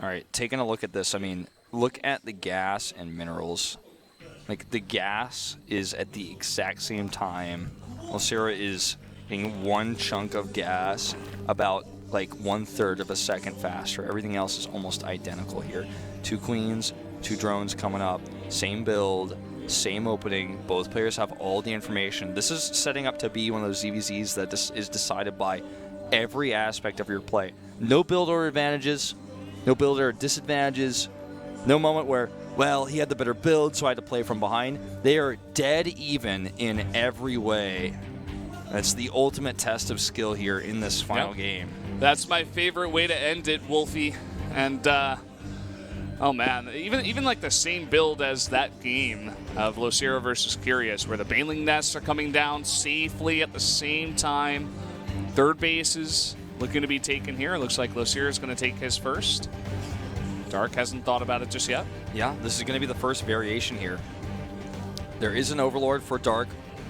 All right, taking a look at this. I mean, look at the gas and minerals. Like, the gas is at the exact same time. Losera is getting one chunk of gas about like 1/3 of a second faster. Everything else is almost identical here. 2 queens, 2 drones coming up, same build, same opening. Both players have all the information. This is setting up to be one of those ZVZs that is decided by every aspect of your play. No build order advantages, no build order disadvantages, no moment where, well, he had the better build, so I had to play from behind. They are dead even in every way. That's the ultimate test of skill here in this final game. That's my favorite way to end it, Wolfie. And, oh man, even like the same build as that game of Losera versus Curious, where the Baneling nests are coming down safely at the same time. Third base is looking to be taken here. It looks like Losera is going to take his first. Dark hasn't thought about it just yet. Yeah, this is going to be the first variation here. There is an Overlord for Dark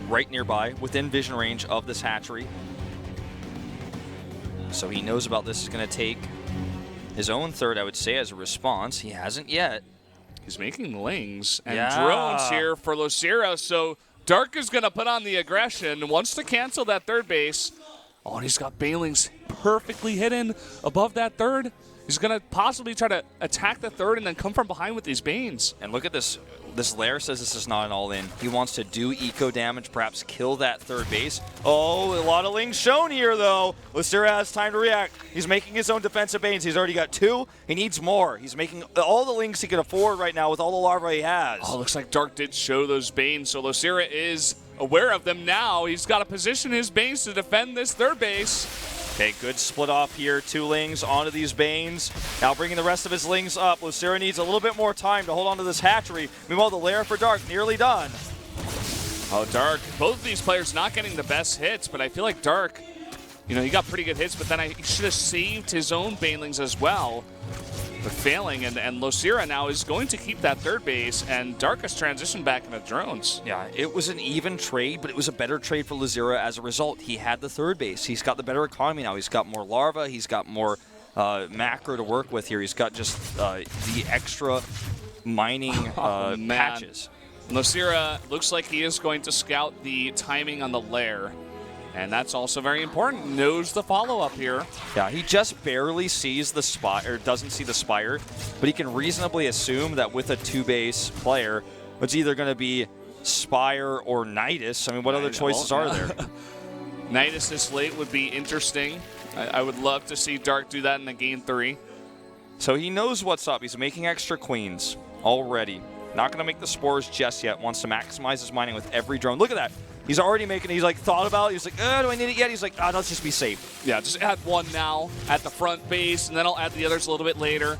right nearby, within vision range of this hatchery. So he knows about this. Is going to take his own third, I would say, as a response. He hasn't yet. He's making lings and drones here for Losera, so Dark is going to put on the aggression, wants to cancel that third base. Oh, and he's got Banelings perfectly hidden above that third. He's going to possibly try to attack the third and then come from behind with these Banes. And look at this. This Lair says this is not an all-in. He wants to do eco damage, perhaps kill that third base. Oh, a lot of lings shown here, though. Losera has time to react. He's making his own defensive Banes. He's already got 2. He needs more. He's making all the lings he can afford right now with all the larvae he has. Oh, looks like Dark did show those Banes, so Losera is aware of them now. He's got to position his Banes to defend this third base. Okay, good split off here. 2 lings onto these Banes. Now bringing the rest of his lings up. Losera needs a little bit more time to hold on to this hatchery. Meanwhile, the Lair for Dark nearly done. Oh, Dark. Both of these players not getting the best hits, but I feel like Dark, you know, he got pretty good hits, but then he should have saved his own Banelings as well. But failing, and Losera now is going to keep that third base, and Dark has transitioned back into drones. Yeah, it was an even trade, but it was a better trade for Losera as a result. He had the third base. He's got the better economy now. He's got more larva. He's got more macro to work with here. He's got just the extra mining patches. Losera looks like he is going to scout the timing on the Lair. And that's also very important. Knows the follow-up here. Yeah, he just barely sees the spot, or doesn't see the Spire, but he can reasonably assume that with a 2-base player, it's either going to be Spire or Nidus. I mean, what other choices are there? Nidus this late would be interesting. I would love to see Dark do that in the game 3. So he knows what's up. He's making extra queens already. Not going to make the spores just yet. Wants to maximize his mining with every drone. Look at that. He's already making it. He's like thought about it. He's like, do I need it yet? He's like, let's just be safe. Yeah, just add one now at the front base, and then I'll add the others a little bit later.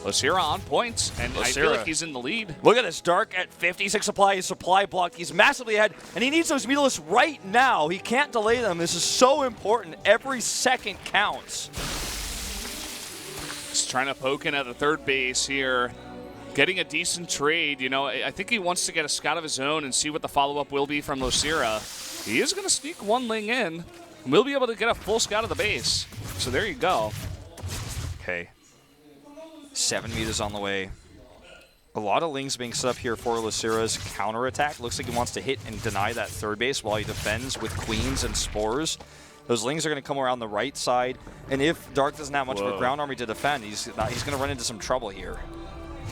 Losera on point, and I feel like he's in the lead. Look at this. Dark at 56 supply. His supply blocked. He's massively ahead, and he needs those Meatless right now. He can't delay them. This is so important. Every second counts. He's trying to poke in at the third base here. Getting a decent trade, you know, I think he wants to get a scout of his own and see what the follow-up will be from Losera. He is going to sneak one ling in, and we'll be able to get a full scout of the base. So there you go. Okay. 7 meters on the way. A lot of lings being set up here for Losera's counterattack. Looks like he wants to hit and deny that third base while he defends with queens and spores. Those lings are going to come around the right side, and if Dark doesn't have much of a ground army to defend, he's going to run into some trouble here.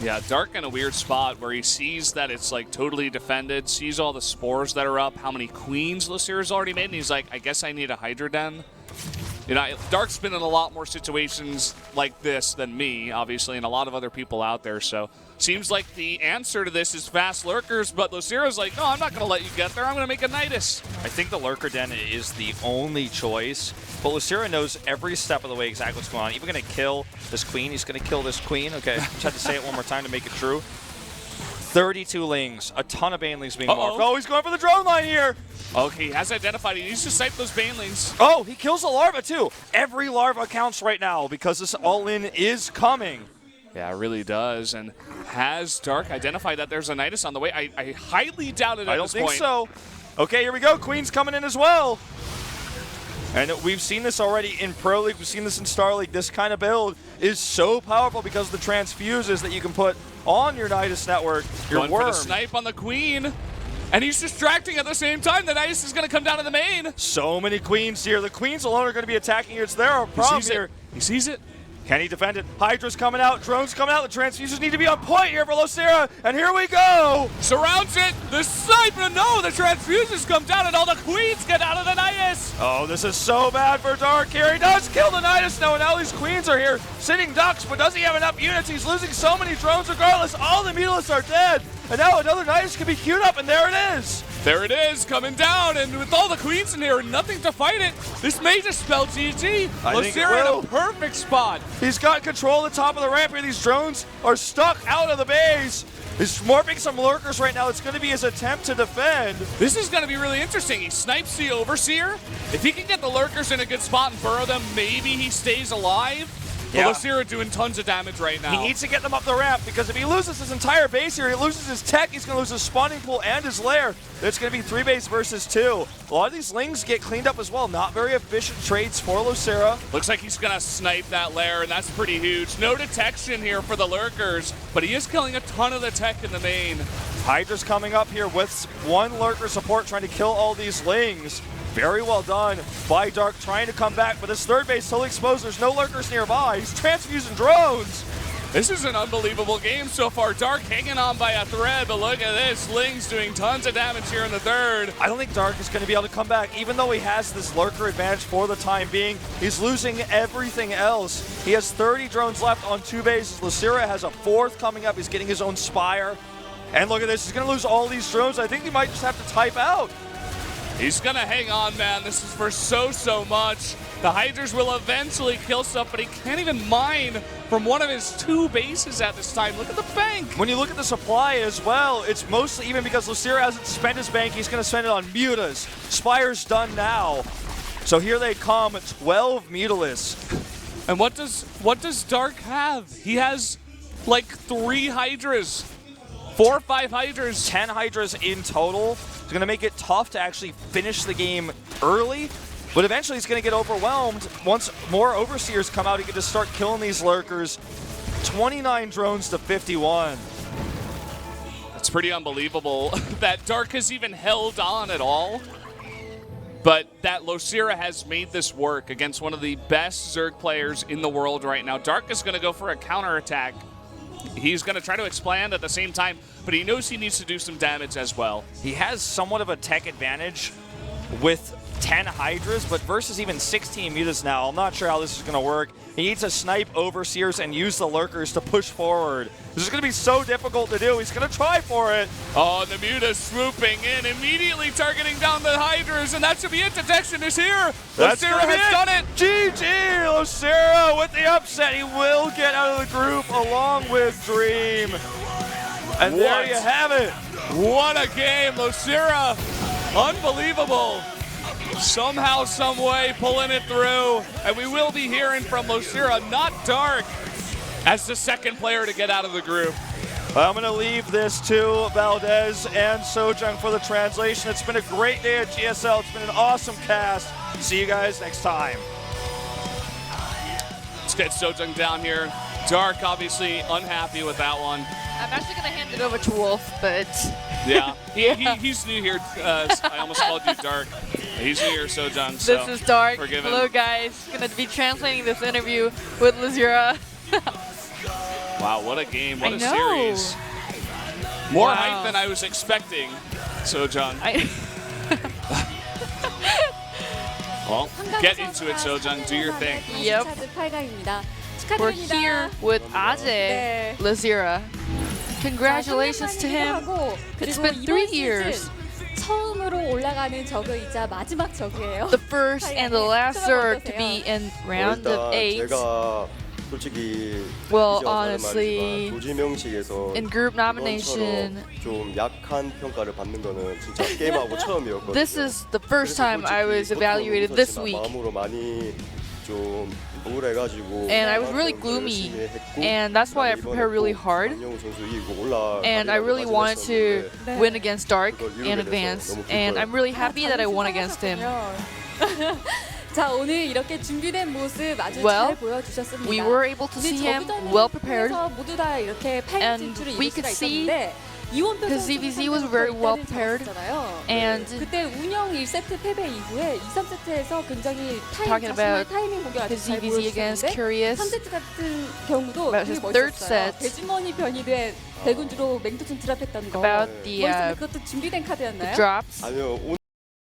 Yeah, Dark in a weird spot where he sees that it's like totally defended, sees all the spores that are up, how many queens Losera's already made, and he's like, I guess I need a Hydra Den. You know, Dark's been in a lot more situations like this than me, obviously, and a lot of other people out there, so seems like the answer to this is fast lurkers, but Losera's like, no, I'm not going to let you get there. I'm going to make a Nidus. I think the Lurker Den is the only choice, but Losera knows every step of the way exactly what's going on. Even going to kill this queen. He's going to kill this queen. Okay, just had to say it one more time to make it true. 32 lings. A ton of Banelings being morphed. Oh, he's going for the drone line here. Okay, he has identified. He needs to sight those Banelings. Oh, he kills the larva too. Every larva counts right now because this all-in is coming. Yeah, it really does. And has Dark identified that there's a Nidus on the way? I highly doubt it at this point. I don't think so. Okay, here we go. Queen's coming in as well. And we've seen this already in Pro League. We've seen this in Star League. This kind of build is so powerful because of the transfuses that you can put on your Nidus network. Your Going worm. for the snipe on the Queen. And he's distracting at the same time. The Nidus is going to come down to the main. So many Queens here. The Queens alone are going to be attacking here. It's their problem here. He sees it. Can he defend it? Hydra's coming out. Drone's coming out. The transfuses need to be on point here for Losera. And here we go. Surrounds it. The sniper. No, the transfuses come down and all the Queens get out of the Nidus. Oh, this is so bad for Dark here. He does kill the Nidus now, and now these Queens are here sitting ducks, but does he have enough units? He's losing so many drones regardless. All the Mutalists are dead. And now another Nidus can be queued up, and there it is. There it is, coming down, and with all the Queens in here and nothing to fight it, this may just spell GG. Losera in a perfect spot. He's got control at the top of the ramp here. These drones are stuck out of the base. He's morphing some lurkers right now. It's going to be his attempt to defend. This is going to be really interesting. He snipes the Overseer. If he can get the lurkers in a good spot and burrow them, maybe he stays alive. Yeah. Losera doing tons of damage right now. He needs to get them up the ramp because if he loses his entire base here, he loses his tech, he's going to lose his spawning pool and his lair. It's going to be 3 base versus 2. A lot of these lings get cleaned up as well. Not very efficient trades for Losera. Looks like he's going to snipe that lair, and that's pretty huge. No detection here for the lurkers, but he is killing a ton of the tech in the main. Hydra's coming up here with 1 lurker support trying to kill all these lings. Very well done by Dark trying to come back, but this third base totally exposed. There's no lurkers nearby. He's transfusing drones. This is an unbelievable game so far. Dark hanging on by a thread, but look at this. Ling's doing tons of damage here in the third. I don't think Dark is going to be able to come back. Even though he has this lurker advantage for the time being, he's losing everything else. He has 30 drones left on 2 bases. Losera has a 4th coming up. He's getting his own Spire. And look at this. He's going to lose all these drones. I think he might just have to type out. He's gonna hang on, man. This is for so much. The Hydras will eventually kill stuff, but he can't even mine from one of his 2 bases at this time. Look at the bank. When you look at the supply as well, it's mostly even because Losera hasn't spent his bank, he's gonna spend it on Mutas. Spire's done now. So here they come, 12 Mutalists. And what does Dark have? He has like 3 Hydras. 4 or 5 Hydras. 10 Hydras in total. It's going to make it tough to actually finish the game early, but eventually he's going to get overwhelmed. Once more Overseers come out, he can just start killing these lurkers. 29 drones to 51. That's pretty unbelievable that Dark has even held on at all. But that Losera has made this work against one of the best Zerg players in the world right now. Dark is going to go for a counterattack. He's going to try to expand at the same time, but he knows he needs to do some damage as well. He has somewhat of a tech advantage with 10 Hydras, but versus even 16 Mutas now, I'm not sure how this is going to work. He needs to snipe Overseers and use the lurkers to push forward. This is going to be so difficult to do. He's going to try for it. Oh, and the Mutas swooping in, immediately targeting down the Hydras, and that should be it. Detection is here. Losera has done it. GG, Losera with the upset. He will get out of the group along with Dream. And there you have it. What a game, Losera. Unbelievable. Somehow, some way, pulling it through. And we will be hearing from Losera, not Dark, as the 2nd player to get out of the group. I'm going to leave this to Valdez and Sojung for the translation. It's been a great day at GSL. It's been an awesome cast. See you guys next time. Let's get Sojung down here. Dark, obviously, unhappy with that one. I'm actually going to hand it over to Wolf, but... Yeah, he's new here. I almost called you Dark. He's new here, Sojung. So this is Dark. Forgive him. Hello, guys. Going to be translating this interview with Losera. Wow, what a game. What a series. More hype than I was expecting, Sojung. Well, get into it, Sojung. Do your thing. Yep. We're here with Aje Losera. Congratulations to him. It's been 3 years. 처음으로 올라가는 저그이자 마지막 저그예요. The first and the last Zerg to be in round of 8. Well, honestly, in group nomination, this is the first time I was evaluated this week. And I was really gloomy, and that's why I prepared really hard. And I really wanted to win against Dark and advance, and I'm really happy that I won against him. 자, 오늘 이렇게 준비된 모습 아주 Well, 잘 보여주셨습니다. we were able to see him 저보다는 well prepared, 모두 다 이렇게 파이널 and 진출을 we 이룰 could 수가 see 있었는데 이원표 his ZVZ was very well prepared, and 그때 운영 1세트 패배 이후에 2, 3세트에서 굉장히 talking about 타이밍 공격 아주 his 잘 ZVZ against 보여주셨는데 Curious, 3세트 같은 경우도 about 되게 his third 멋있었어요. set, 대주머니 변이된 대군주로 맹투슨 드랍했던 거 about the 멋있었는데 그것도 준비된 카드였나요? drops.